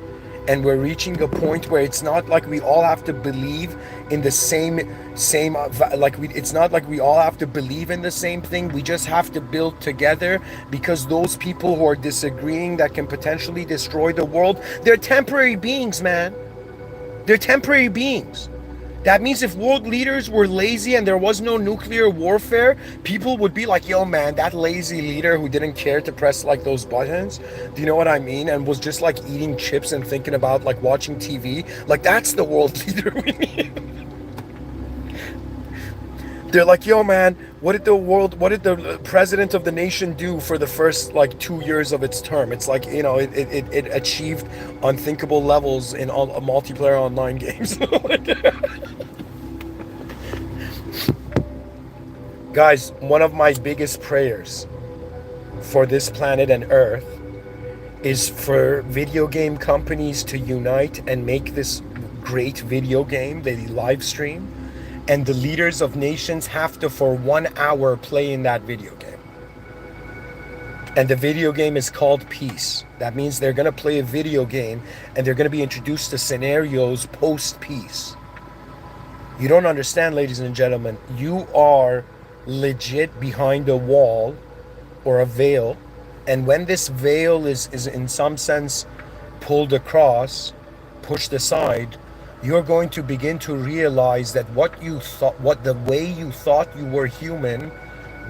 And we're reaching a point where it's not like we all have to believe in the same it's not like we all have to believe in the same thing. We just have to build together, because those people who are disagreeing that can potentially destroy the world, they're temporary beings, man. They're temporary beings. That means if world leaders were lazy and there was no nuclear warfare, people would be like, yo man, that lazy leader who didn't care to press like those buttons, do you know what I mean? And was just like eating chips and thinking about like watching TV. Like, that's the world leader we need. They're like, yo man, what did the president of the nation do for the first like 2 years of its term? It's like, it achieved unthinkable levels in all multiplayer online games. Guys, one of my biggest prayers for this planet and Earth is for video game companies to unite and make this great video game they live stream, and the leaders of nations have to for 1 hour play in that video game. And the video game is called peace. That means they're going to play a video game and they're going to be introduced to scenarios post-peace. You don't understand, ladies and gentlemen. You are legit behind a wall or a veil, and when this veil is in some sense pulled across, pushed aside, you're going to begin to realize that the way you thought you were human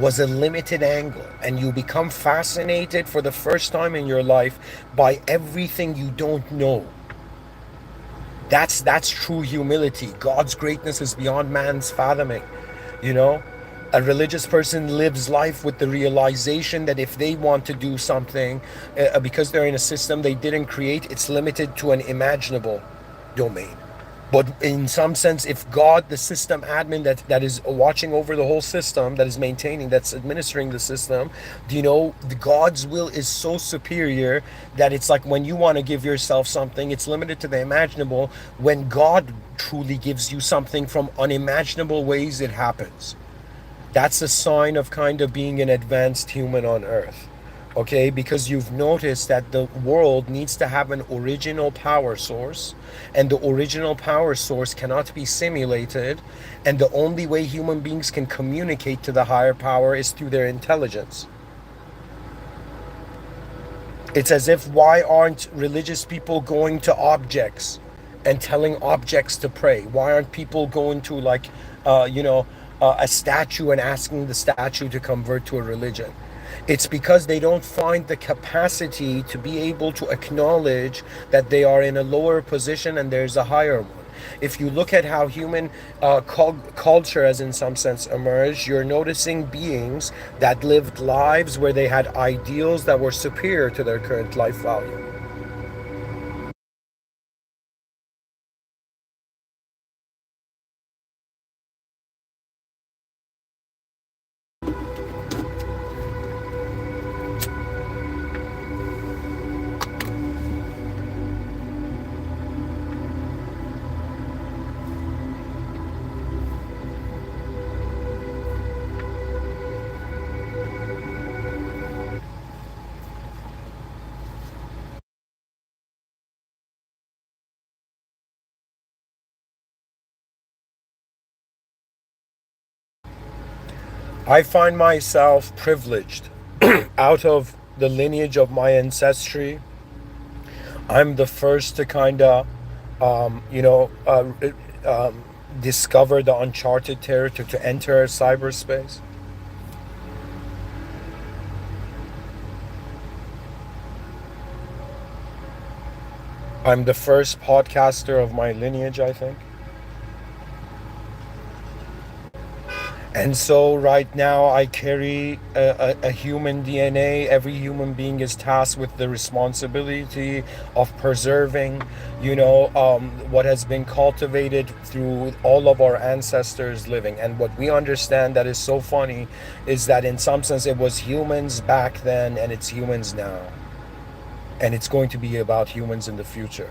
was a limited angle, and you become fascinated for the first time in your life by everything you don't know. That's true humility. God's greatness is beyond man's fathoming. You know, a religious person lives life with the realization that if they want to do something, because they're in a system they didn't create, it's limited to an imaginable domain. But in some sense, if God, the system admin that is watching over the whole system, that is maintaining, that's administering the system, you know, God's will is so superior that it's like when you want to give yourself something, it's limited to the imaginable. When God truly gives you something from unimaginable ways, it happens. That's a sign of kind of being an advanced human on earth. Okay, because you've noticed that the world needs to have an original power source, and the original power source cannot be simulated, and the only way human beings can communicate to the higher power is through their intelligence. It's as if, why aren't religious people going to objects and telling objects to pray? Why aren't people going to, like, a statue and asking the statue to convert to a religion? It's because they don't find the capacity to be able to acknowledge that they are in a lower position and there's a higher one. If you look at how human culture has in some sense emerged, you're noticing beings that lived lives where they had ideals that were superior to their current life value. I find myself privileged out of the lineage of my ancestry. I'm the first to kind of, discover the uncharted territory, to enter cyberspace. I'm the first podcaster of my lineage, I think. And so right now I carry a human DNA. Every human being is tasked with the responsibility of preserving, what has been cultivated through all of our ancestors living. And what we understand that is so funny is that in some sense it was humans back then and it's humans now. And it's going to be about humans in the future.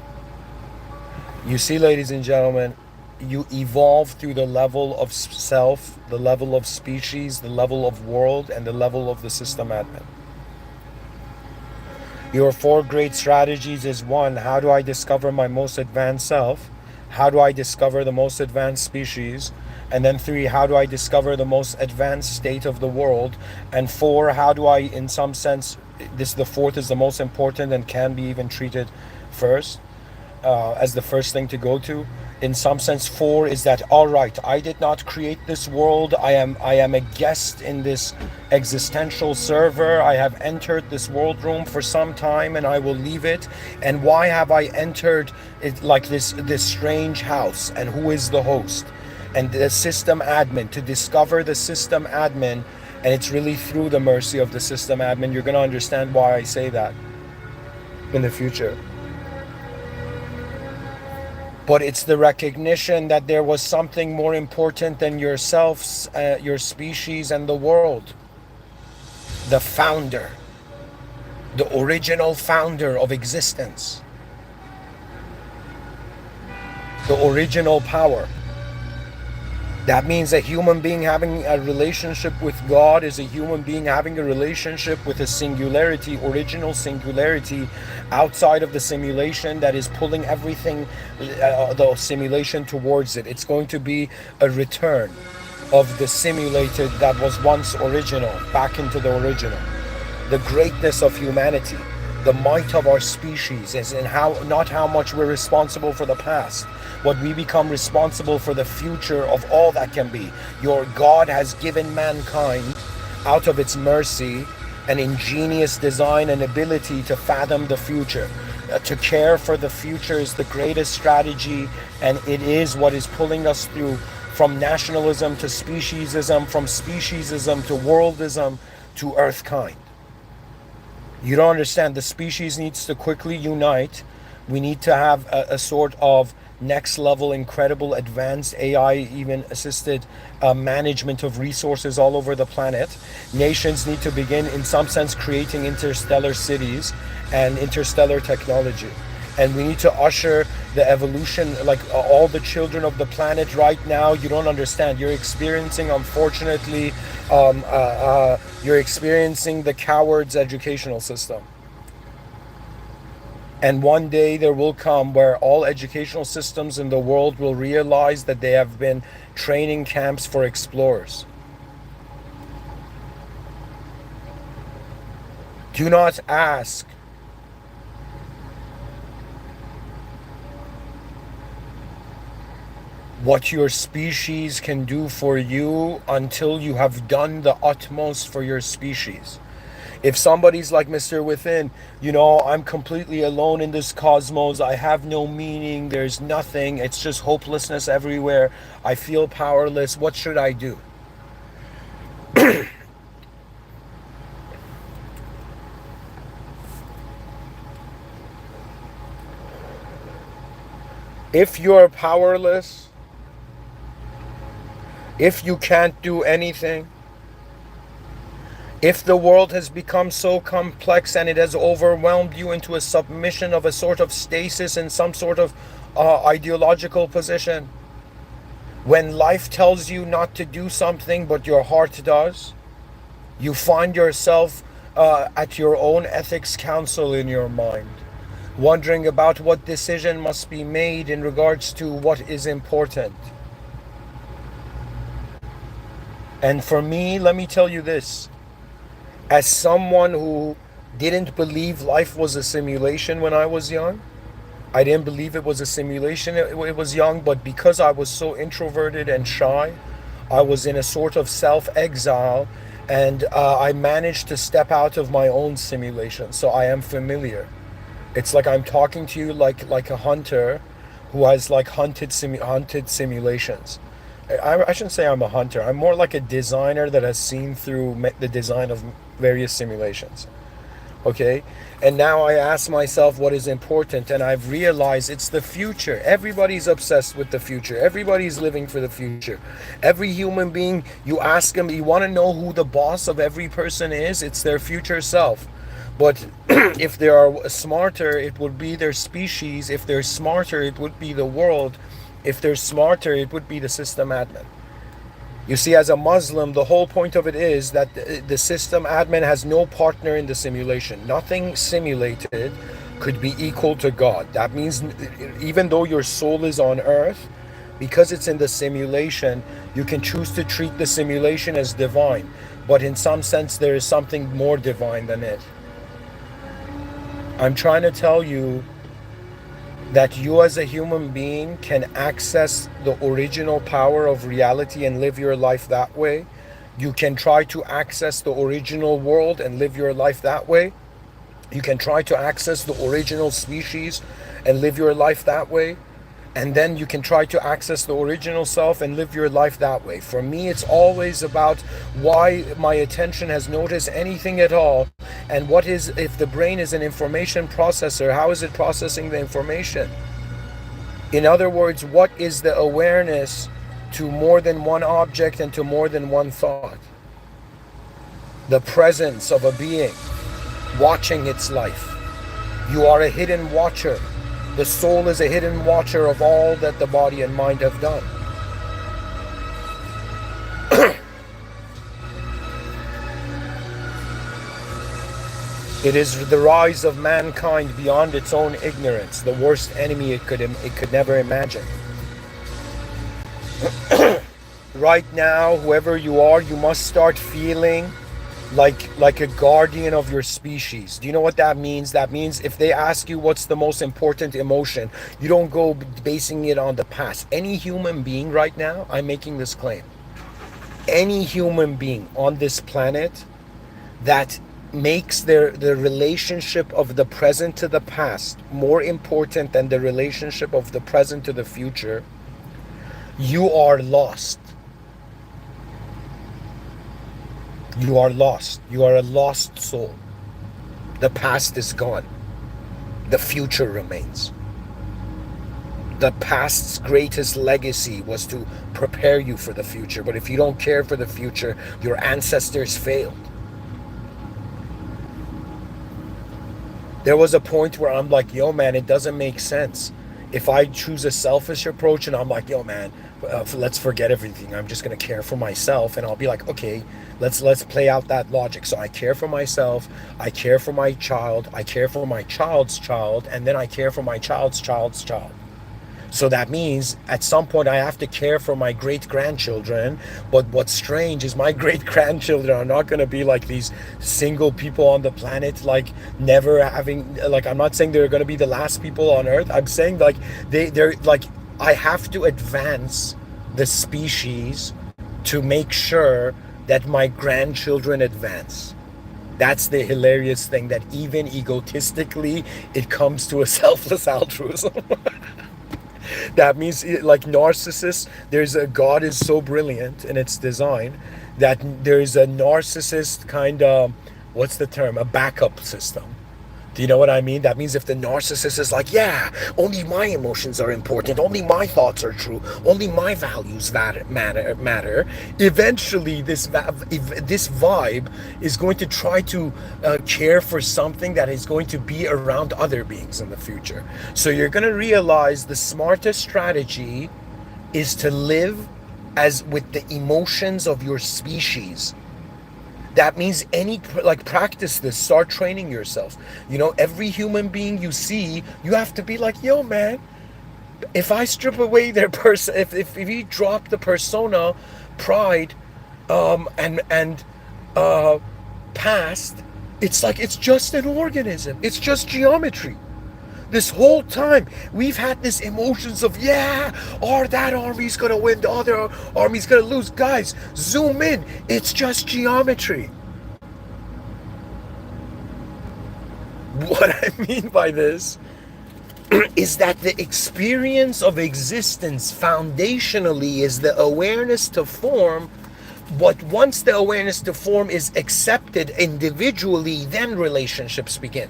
You see, ladies and gentlemen, you evolve through the level of self, the level of species, the level of world, and the level of the system admin. Your 4 great strategies is 1, how do I discover my most advanced self? How do I discover the most advanced species? And then 3, how do I discover the most advanced state of the world? And 4, how do I, in some sense, the 4th is the most important and can be even treated first, as the first thing to go to. In some sense, 4 is that, all right, I did not create this world. I am a guest in this existential server. I have entered this world room for some time and I will leave it. And why have I entered it like this strange house? And who is the host? And the system admin, to discover the system admin. And it's really through the mercy of the system admin. You're going to understand why I say that in the future. But it's the recognition that there was something more important than yourselves, your species, and the world. The founder, the original founder of existence, the original power. That means a human being having a relationship with God is a human being having a relationship with a singularity, original singularity, outside of the simulation that is pulling everything, the simulation towards it. It's going to be a return of the simulated that was once original, back into the original. The greatness of humanity, the might of our species is in not how much we're responsible for the past, but we become responsible for the future of all that can be. Your God has given mankind, out of its mercy, an ingenious design and ability to fathom the future. to care for the future is the greatest strategy, and it is what is pulling us through from nationalism to speciesism, from speciesism to worldism to earthkind. You don't understand. The species needs to quickly unite. We need to have a sort of next level, incredible, advanced AI, even assisted management of resources all over the planet. Nations need to begin, in some sense, creating interstellar cities and interstellar technology. And we need to usher the evolution, like all the children of the planet right now. You don't understand. You're experiencing, unfortunately, you're experiencing the coward's educational system. And one day there will come where all educational systems in the world will realize that they have been training camps for explorers. Do not ask what your species can do for you until you have done the utmost for your species. If somebody's like Mr.Within, I'm completely alone in this cosmos, I have no meaning, there's nothing, it's just hopelessness everywhere, I feel powerless, what should I do? If you're powerless, if you can't do anything, if the world has become so complex and it has overwhelmed you into a submission of a sort of stasis in some sort of ideological position, when life tells you not to do something but your heart does, you find yourself at your own ethics council in your mind, wondering about what decision must be made in regards to what is important. And for me, let me tell you this. As someone who didn't believe life was a simulation when I was young, I didn't believe it was a simulation, it was young, but because I was so introverted and shy, I was in a sort of self-exile, and I managed to step out of my own simulation, so I am familiar. It's like I'm talking to you like a hunter who has like hunted simulations. I shouldn't say I'm a hunter. I'm more like a designer that has seen through the design of various simulations. Okay? And now I ask myself what is important, and I've realized it's the future. Everybody's obsessed with the future. Everybody's living for the future. Every human being, you ask them, you want to know who the boss of every person is? It's their future self. But if they are smarter, it would be their species. If they're smarter, it would be the world. If they're smarter, it would be the system admin. You see, as a Muslim, the whole point of it is that the system admin has no partner in the simulation. Nothing simulated could be equal to God. That means even though your soul is on earth, because it's in the simulation, you can choose to treat the simulation as divine. But in some sense, there is something more divine than it. I'm trying to tell you that you as a human being can access the original power of reality and live your life that way. You can try to access the original world and live your life that way. You can try to access the original species and live your life that way. And then you can try to access the original self and live your life that way. For me, it's always about why my attention has noticed anything at all. And what is, if the brain is an information processor, how is it processing the information? In other words, what is the awareness to more than one object and to more than one thought? The presence of a being watching its life. You are a hidden watcher. The soul is a hidden watcher of all that the body and mind have done. It is the rise of mankind beyond its own ignorance, the worst enemy it could never imagine. Right now, whoever you are, you must start feeling like a guardian of your species. Do you know what that means? That means if they ask you what's the most important emotion, you don't go basing it on the past. Any human being right now, I'm making this claim, any human being on this planet that makes the relationship of the present to the past more important than the relationship of the present to the future, you are lost. You are lost. You are a lost soul. The past is gone. The future remains. The past's greatest legacy was to prepare you for the future. But if you don't care for the future, your ancestors failed. There was a point where I'm like, yo, man, it doesn't make sense. If I choose a selfish approach and I'm like, yo, man, let's forget everything. I'm just going to care for myself. And I'll be like, okay, let's play out that logic. So I care for myself. I care for my child. I care for my child's child. And then I care for my child's child's child. So that means at some point I have to care for my great-grandchildren. But what's strange is my great-grandchildren are not going to be like these single people on the planet, like never having, like, I'm not saying they're going to be the last people on earth. I'm saying like they're like, I have to advance the species to make sure that my grandchildren advance. That's the hilarious thing, that even egotistically it comes to a selfless altruism. That means, like narcissists, there's a God is so brilliant in its design that there's a narcissist kind of, what's the term, a backup system. Do you know what I mean? That means if the narcissist is like, yeah, only my emotions are important, only my thoughts are true, only my values matter, eventually this vibe is going to try to care for something that is going to be around other beings in the future. So you're going to realize the smartest strategy is to live as with the emotions of your species. That means practice this, start training yourself. You know, every human being you see, you have to be like, yo, man, if I strip away their person, if you drop the persona, pride, past, it's like, it's just an organism. It's just geometry. This whole time we've had this emotions of, yeah, or that army's gonna win, the other army's gonna lose. Guys, zoom in. It's just geometry. What I mean by this is that the experience of existence foundationally is the awareness to form. But once the awareness to form is accepted individually, then relationships begin.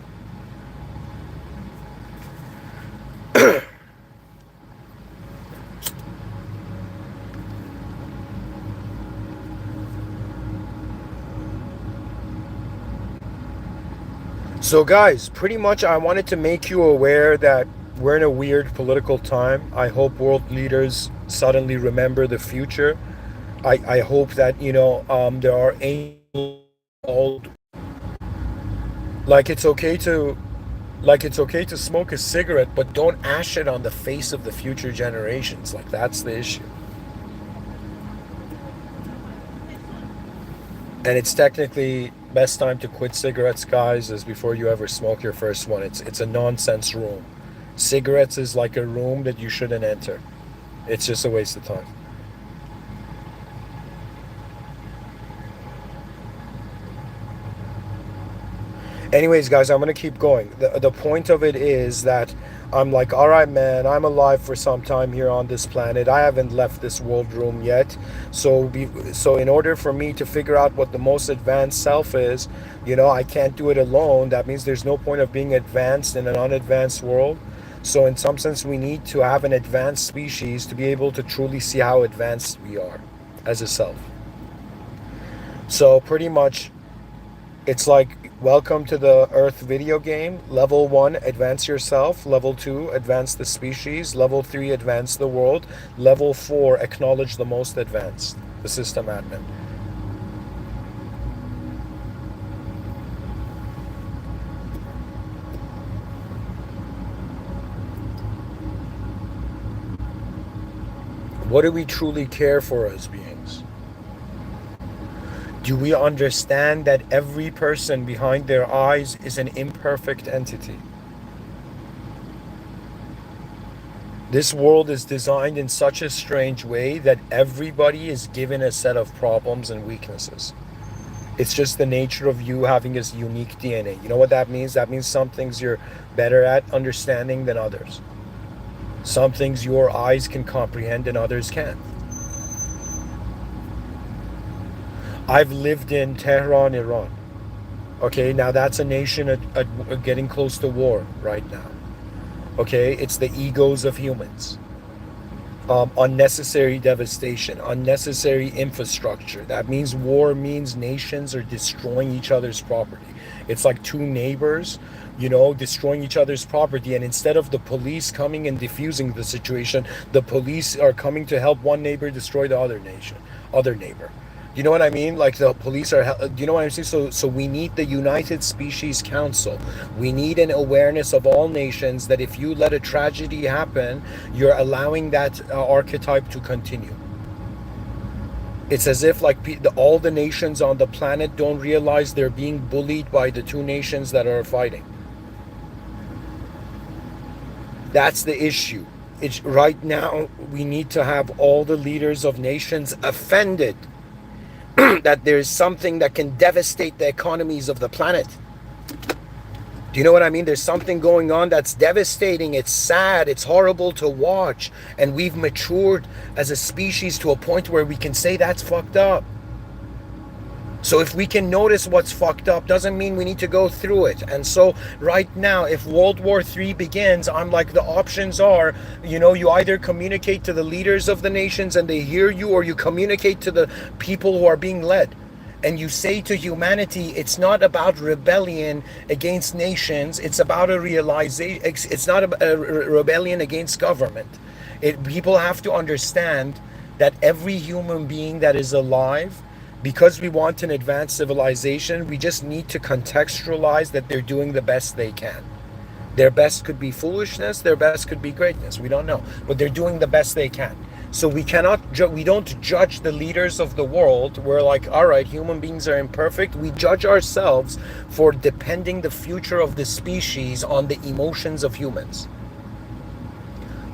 So guys, pretty much I wanted to make you aware that we're in a weird political time. I hope world leaders suddenly remember the future. I hope that, you know, there are angels called, like it's okay to smoke a cigarette, but don't ash it on the face of the future generations. Like, that's the issue. And it's technically best time to quit cigarettes, guys, is before you ever smoke your first one. It's a nonsense room. Cigarettes is like a room that you shouldn't enter. It's just a waste of time. Anyways, guys, I'm gonna keep going. The point of it is that I'm like, all right, man, I'm alive for some time here on this planet. I haven't left this world room yet. So in order for me to figure out what the most advanced self is, you know, I can't do it alone. That means there's no point of being advanced in an unadvanced world. So in some sense, we need to have an advanced species to be able to truly see how advanced we are as a self. So pretty much, it's like, welcome to the Earth video game. Level 1, advance yourself. Level 2, advance the species. Level 3, advance the world. Level 4, acknowledge the most advanced, the system admin. What do we truly care for as beings? Do we understand that every person behind their eyes is an imperfect entity? This world is designed in such a strange way that everybody is given a set of problems and weaknesses. It's just the nature of you having this unique DNA. You know what that means? That means some things you're better at understanding than others. Some things your eyes can comprehend and others can't. I've lived in Tehran, Iran. Okay, now that's a nation getting close to war right now. Okay, it's the egos of humans. Unnecessary devastation, unnecessary infrastructure. That means war means nations are destroying each other's property. It's like two neighbors, destroying each other's property. And instead of the police coming and diffusing the situation, the police are coming to help one neighbor destroy the other neighbor. You know what I mean? Like the police are, you know what I'm saying? So we need the United Species Council. We need an awareness of all nations that if you let a tragedy happen, you're allowing that archetype to continue. It's as if like all the nations on the planet don't realize they're being bullied by the two nations that are fighting. That's the issue. It's right now we need to have all the leaders of nations offended that there's something that can devastate the economies of the planet. Do you know what I mean? There's something going on that's devastating. It's sad. It's horrible to watch. And we've matured as a species to a point where we can say that's fucked up. So if we can notice what's fucked up, doesn't mean we need to go through it. And so right now, if World War III begins, I'm like, the options are, you either communicate to the leaders of the nations and they hear you, or you communicate to the people who are being led. And you say to humanity, it's not about rebellion against nations. It's about a realization. It's not a rebellion against government. People have to understand that every human being that is alive, because we want an advanced civilization, we just need to contextualize that they're doing the best they can. Their best could be foolishness, their best could be greatness. We don't know, but they're doing the best they can. So we don't judge the leaders of the world. We're like, all right, human beings are imperfect. We judge ourselves for depending the future of the species on the emotions of humans.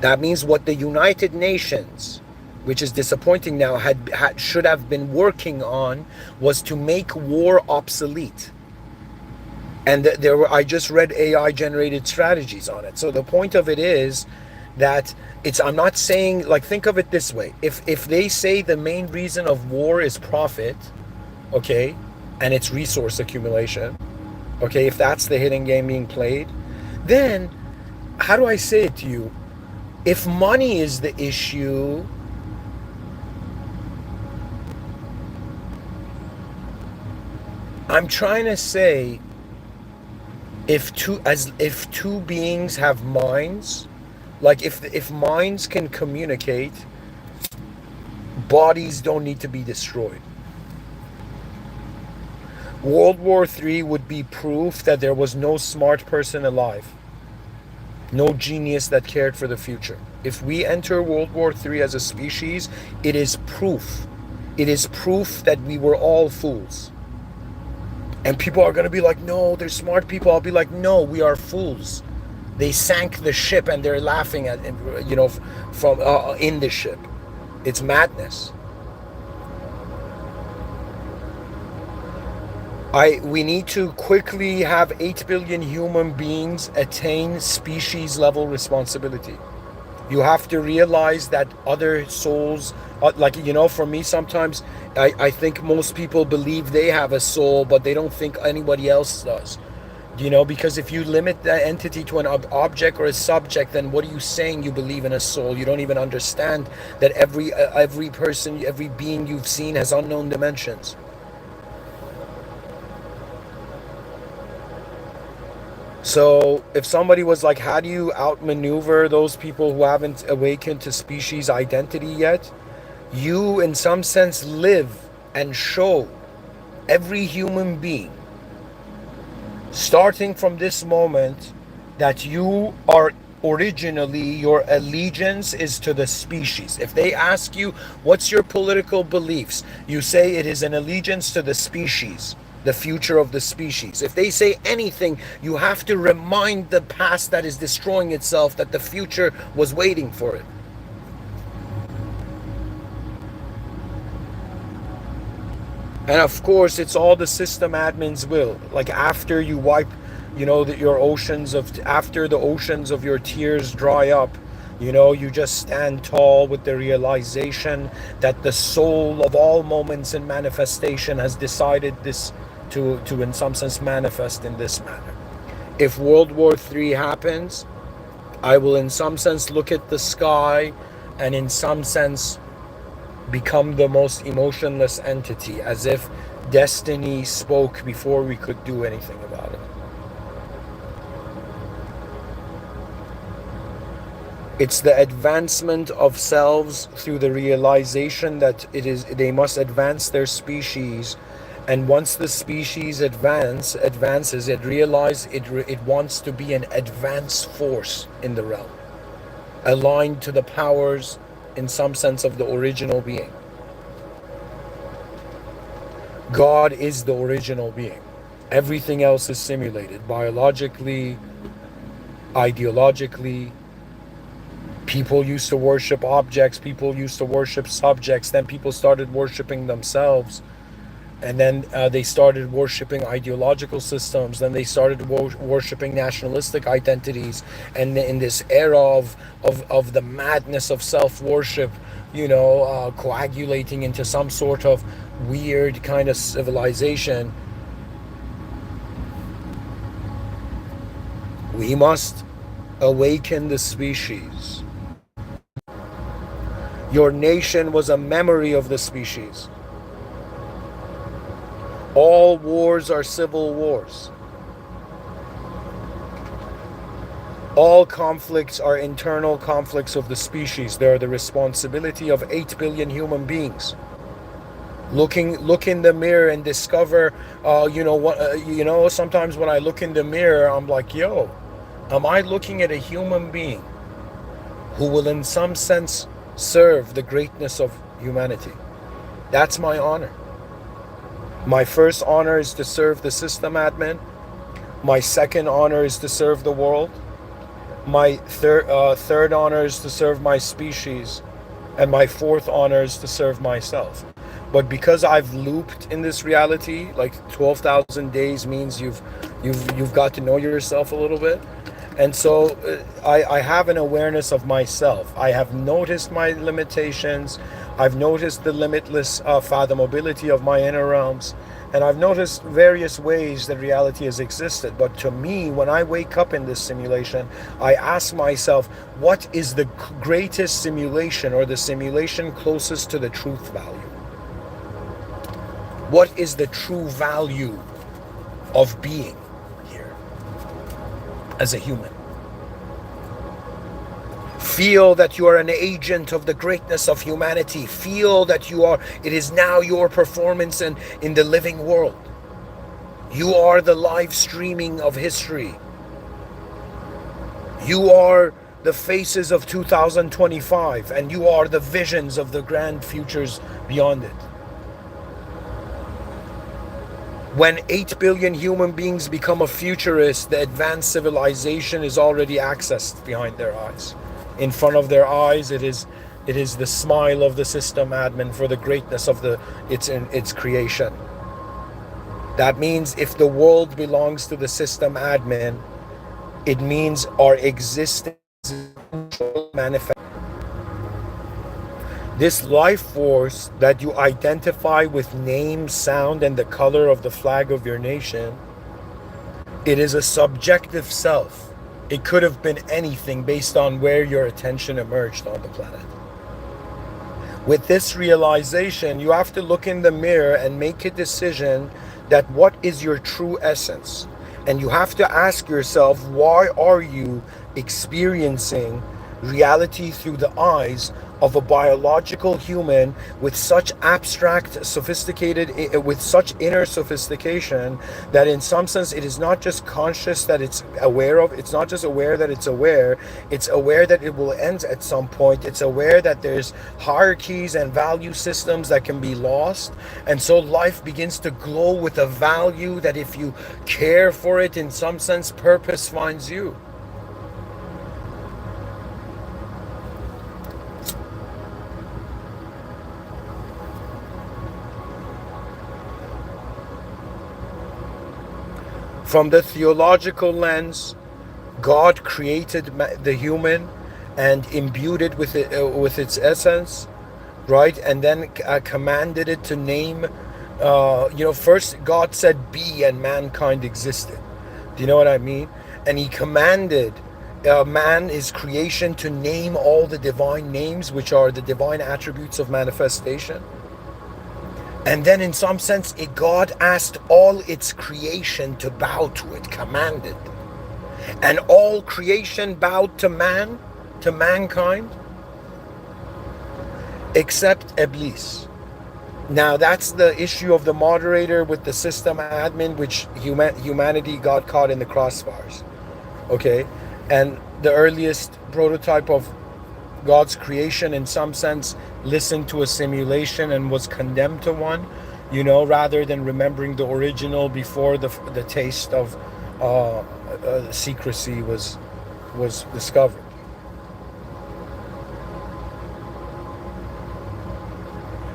That means what the United Nations, which is disappointing now, should have been working on was to make war obsolete. And I just read AI generated strategies on it. So the point of it is that I'm not saying, like, think of it this way. If they say the main reason of war is profit, okay, and it's resource accumulation, okay, if that's the hidden game being played, then how do I say it to you? If money is the issue, I'm trying to say, if two beings have minds, like if minds can communicate, bodies don't need to be destroyed. World War III would be proof that there was no smart person alive, no genius that cared for the future. If we enter World War III as a species, it is proof. It is proof that we were all fools. And people are going to be like, no, they're smart people. I'll be like, no, we are fools. They sank the ship and they're laughing at, from in the ship. It's madness. We need to quickly have 8 billion human beings attain species level responsibility. You have to realize that other souls, for me, sometimes I think most people believe they have a soul, but they don't think anybody else does. Because if you limit the entity to an object or a subject, then what are you saying? You believe in a soul. You don't even understand that every person, every being you've seen has unknown dimensions. So if somebody was like, how do you outmaneuver those people who haven't awakened to species identity yet? You, in some sense, live and show every human being, starting from this moment, that you are originally, your allegiance is to the species. If they ask you, what's your political beliefs? You say it is an allegiance to the species, the future of the species. If they say anything, you have to remind the past that is destroying itself that the future was waiting for it. And of course, it's all the system admin's will. Like after you wipe, your oceans of, after the oceans of your tears dry up, you just stand tall with the realization that the soul of all moments in manifestation has decided this to in some sense manifest in this manner. If World War III happens, I will in some sense look at the sky and in some sense become the most emotionless entity, as if destiny spoke before we could do anything about it. It's the advancement of selves through the realization that they must advance their species, and once the species advances, it realizes it wants to be an advanced force in the realm, aligned to the powers in some sense of the original being. God is the original being. Everything else is simulated biologically, ideologically. People used to worship objects, people used to worship subjects, then people started worshiping themselves, and then they started worshiping ideological systems, then they started worshiping nationalistic identities, and in this era of the madness of self-worship, coagulating into some sort of weird kind of civilization, we must awaken the species. Your nation was a memory of the species. All wars are civil wars. All conflicts are internal conflicts of the species. They are the responsibility of 8 billion human beings. Look in the mirror and discover, sometimes when I look in the mirror, I'm like, yo, am I looking at a human being who will in some sense serve the greatness of humanity? That's my honor. My first honor is to serve the system admin. My second honor is to serve the world. My third honor is to serve my species. And my fourth honor is to serve myself. But because I've looped in this reality, like 12,000 days means you've got to know yourself a little bit. And so I have an awareness of myself. I have noticed my limitations. I've noticed the limitless fathomability of my inner realms. And I've noticed various ways that reality has existed. But to me, when I wake up in this simulation, I ask myself, what is the greatest simulation, or the simulation closest to the truth value? What is the true value of being here as a human? Feel that you are an agent of the greatness of humanity. Feel that it is now your performance in the living world. You are the live streaming of history. You are the faces of 2025, and you are the visions of the grand futures beyond it. When 8 billion human beings become a futurist, the advanced civilization is already accessed behind their eyes. In front of their eyes, it is the smile of the system admin for the greatness of its creation. That means if the world belongs to the system admin, it means our existence is manifest. This life force that you identify with name, sound, and the color of the flag of your nation, it is a subjective self. It could have been anything based on where your attention emerged on the planet. With this realization, you have to look in the mirror and make a decision that what is your true essence. And you have to ask yourself, why are you experiencing reality through the eyes of a biological human with such abstract, sophisticated, with such inner sophistication that in some sense it is not just conscious that it's aware of, it's not just aware that it's aware that it will end at some point. It's aware that there's hierarchies and value systems that can be lost. And so life begins to glow with a value that if you care for it, in some sense, purpose finds you. From the theological lens, God created the human and imbued it with its essence, right? And then commanded it to name. First God said be, and mankind existed. Do you know what I mean? And He commanded man, his creation, to name all the divine names, which are the divine attributes of manifestation. And then in some sense, God asked all its creation to bow to it, commanded. And all creation bowed to man, to mankind, except Iblis. Now that's the issue of the moderator with the system admin, which humanity got caught in the crossbars. Okay? And the earliest prototype of God's creation, in some sense, listened to a simulation and was condemned to one, rather than remembering the original before the taste of secrecy was discovered.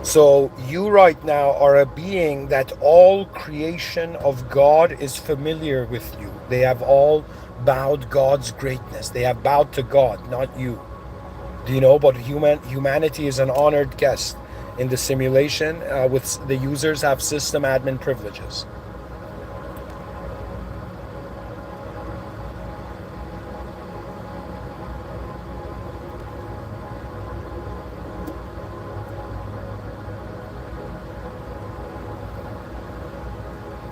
So you right now are a being that all creation of God is familiar with you. They have all bowed God's greatness. They have bowed to God, not you. Do you know? But humanity is an honored guest in the simulation. With the users have system admin privileges.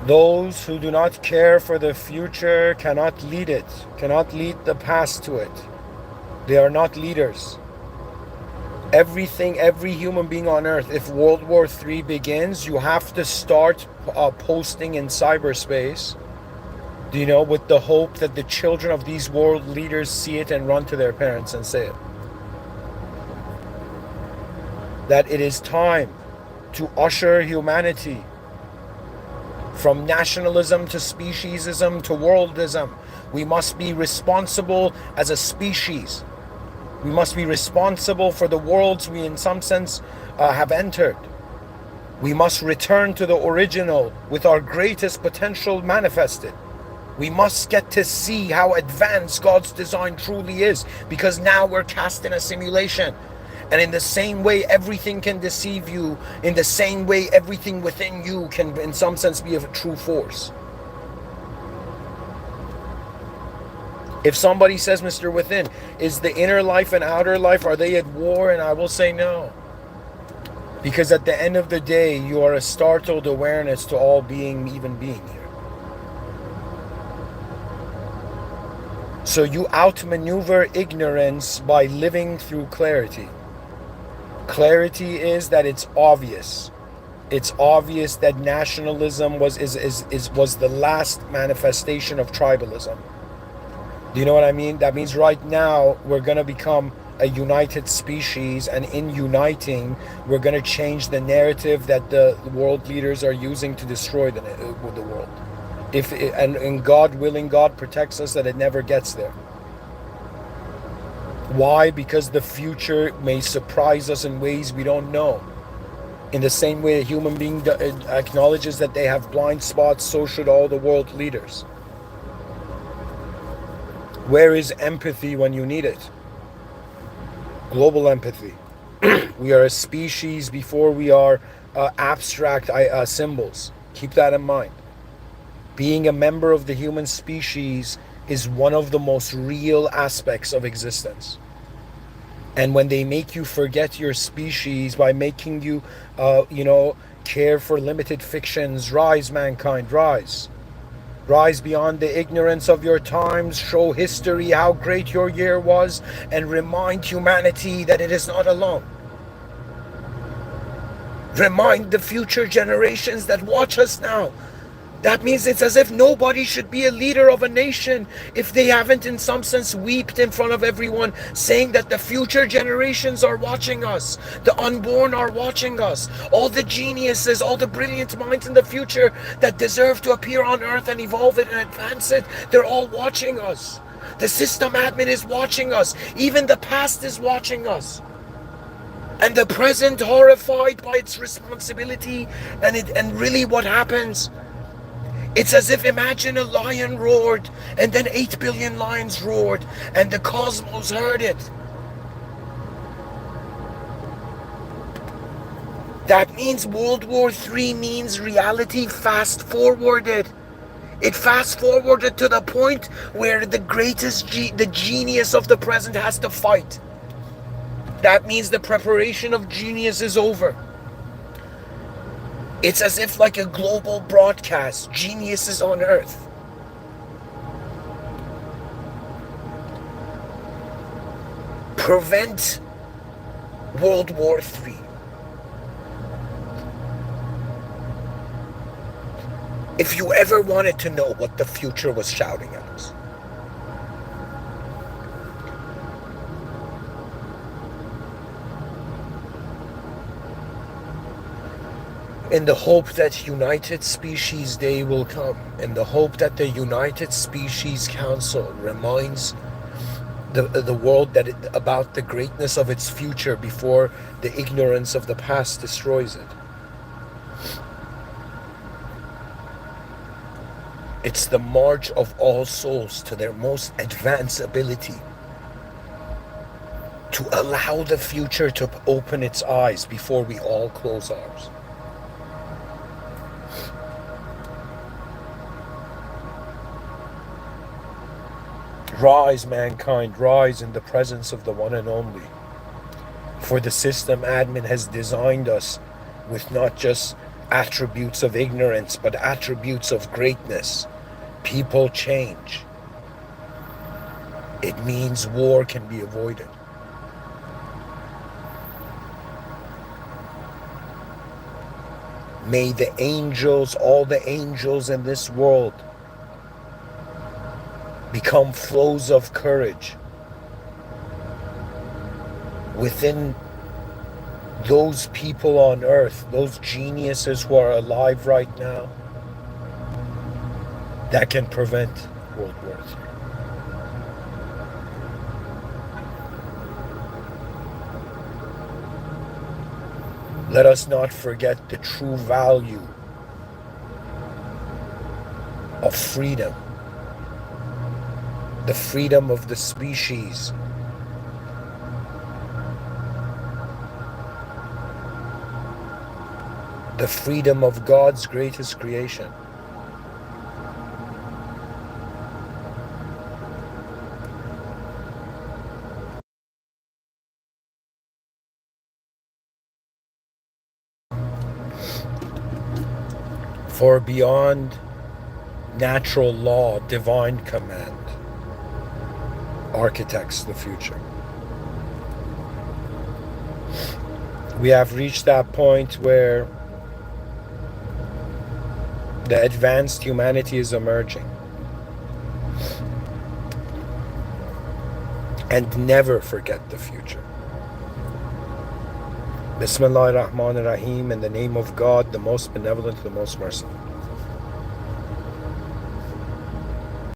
Those who do not care for the future cannot lead it, cannot lead the past to it. They are not leaders. Every human being on earth, if World War III begins, you have to start posting in cyberspace, with the hope that the children of these world leaders see it and run to their parents and say it. That it is time to usher humanity from nationalism to speciesism to worldism. We must be responsible as a species. We must be responsible for the worlds we, in some sense, have entered. We must return to the original with our greatest potential manifested. We must get to see how advanced God's design truly is, because now we're cast in a simulation. And in the same way everything can deceive you, in the same way everything within you can, in some sense, be a true force. If somebody says, Mr. Within, is the inner life and outer life, are they at war? And I will say no. Because at the end of the day, you are a startled awareness to all being, even being here. So you outmaneuver ignorance by living through clarity. Clarity is that it's obvious. It's obvious that nationalism was the last manifestation of tribalism. Do you know what I mean? That means right now we're going to become a united species, and in uniting, we're going to change the narrative that the world leaders are using to destroy the world. And God willing, God protects us that it never gets there. Why? Because the future may surprise us in ways we don't know. In the same way a human being acknowledges that they have blind spots, so should all the world leaders. Where is empathy when you need it? Global empathy. We are a species before we are abstract symbols. Keep that in mind. Being a member of the human species is one of the most real aspects of existence. And when they make you forget your species by making you, care for limited fictions, rise, mankind, rise. Rise beyond the ignorance of your times, show history how great your year was, and remind humanity that it is not alone. Remind the future generations that watch us now. That means it's as if nobody should be a leader of a nation if they haven't in some sense wept in front of everyone, saying that the future generations are watching us. The unborn are watching us. All the geniuses, all the brilliant minds in the future that deserve to appear on earth and evolve it and advance it, they're all watching us. The system admin is watching us. Even the past is watching us. And the present, horrified by its responsibility, and really what happens It's as if, imagine a lion roared, and then 8 billion lions roared, and the cosmos heard it. That means World War III means reality fast forwarded. It fast forwarded to the point where the genius of the present has to fight. That means the preparation of genius is over. It's as if like a global broadcast, genius is on Earth. Prevent World War III. If you ever wanted to know what the future was shouting at us, in the hope that United Species Day will come, in the hope that the United Species Council reminds the world about the greatness of its future before the ignorance of the past destroys it. It's the march of all souls to their most advanced ability, to allow the future to open its eyes before we all close ours. Rise, mankind, rise in the presence of the one and only. For the system admin has designed us with not just attributes of ignorance, but attributes of greatness. People change. It means war can be avoided. May the angels, all the angels in this world, become flows of courage within those people on earth, those geniuses who are alive right now, that can prevent World War III. Let us not forget the true value of freedom, the freedom of the species, the freedom of God's greatest creation. For beyond natural law, divine command architects the future. We have reached that point where the advanced humanity is emerging. And never forget the future. Bismillah ar-Rahman ar-Rahim, in the name of God, the most benevolent, the most merciful.